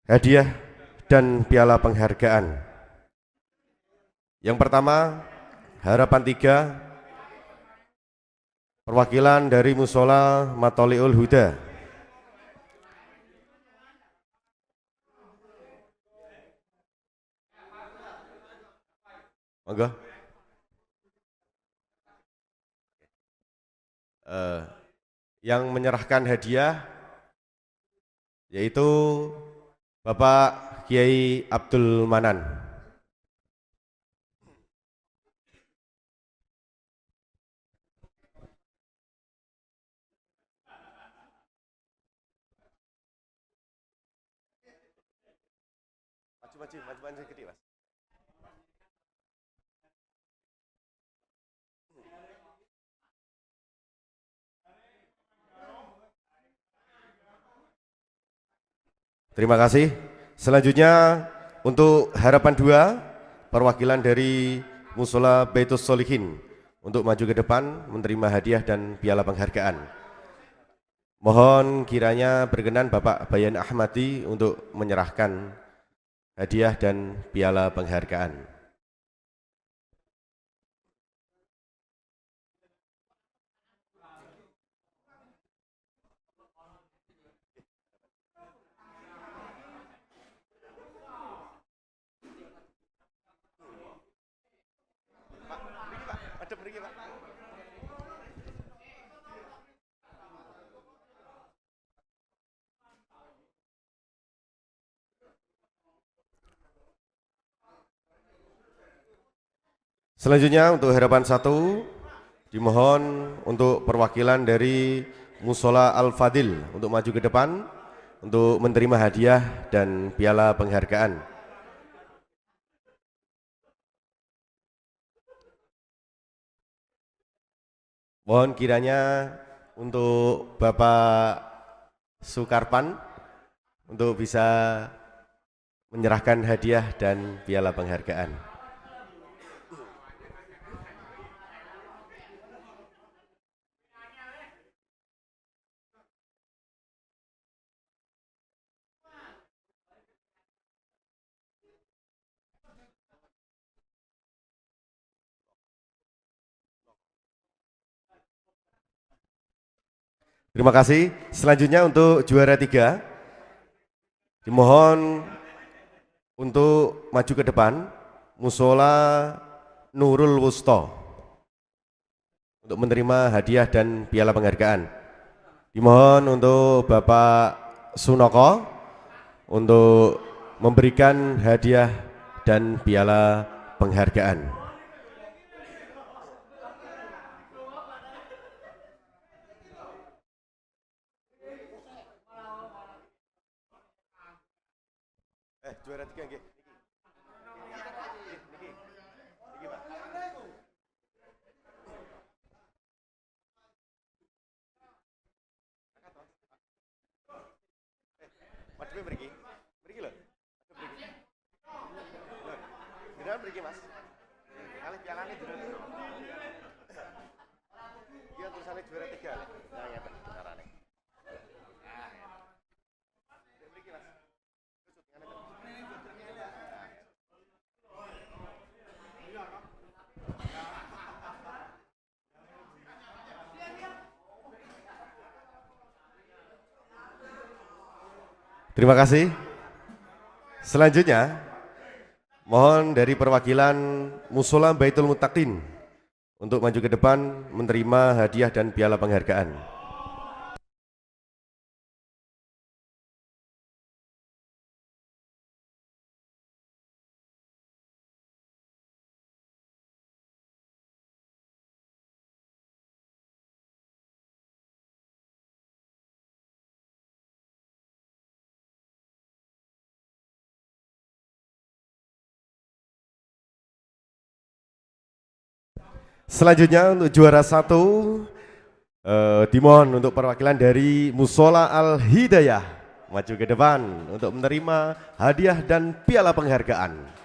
hadiah dan piala penghargaan. Yang pertama, harapan 3, perwakilan dari musola Matoliul Huda. Monggo. Yang menyerahkan hadiah yaitu Bapak Kiai Abdul Manan. Maju sedikit, Mas. Terima kasih. Selanjutnya untuk harapan 2, perwakilan dari Musola Baitus Solihin untuk maju ke depan menerima hadiah dan piala penghargaan. Mohon kiranya berkenan Bapak Bayan Ahmadi untuk menyerahkan hadiah dan piala penghargaan. Selanjutnya untuk harapan 1, dimohon untuk perwakilan dari Musola Al-Fadil untuk maju ke depan untuk menerima hadiah dan piala penghargaan. Mohon kiranya untuk Bapak Sukarpan untuk bisa menyerahkan hadiah dan piala penghargaan. Terima kasih. Selanjutnya untuk juara 3, dimohon untuk maju ke depan Musola Nurul Wusto untuk menerima hadiah dan piala penghargaan. Dimohon untuk Bapak Sunoko untuk memberikan hadiah dan piala penghargaan. Juara 3 nggih. Terima kasih. Selanjutnya, mohon dari perwakilan Musola Baitul Muttaqin untuk maju ke depan menerima hadiah dan piala penghargaan. Selanjutnya untuk juara 1 dimohon untuk perwakilan dari Musola Al Hidayah maju ke depan untuk menerima hadiah dan piala penghargaan.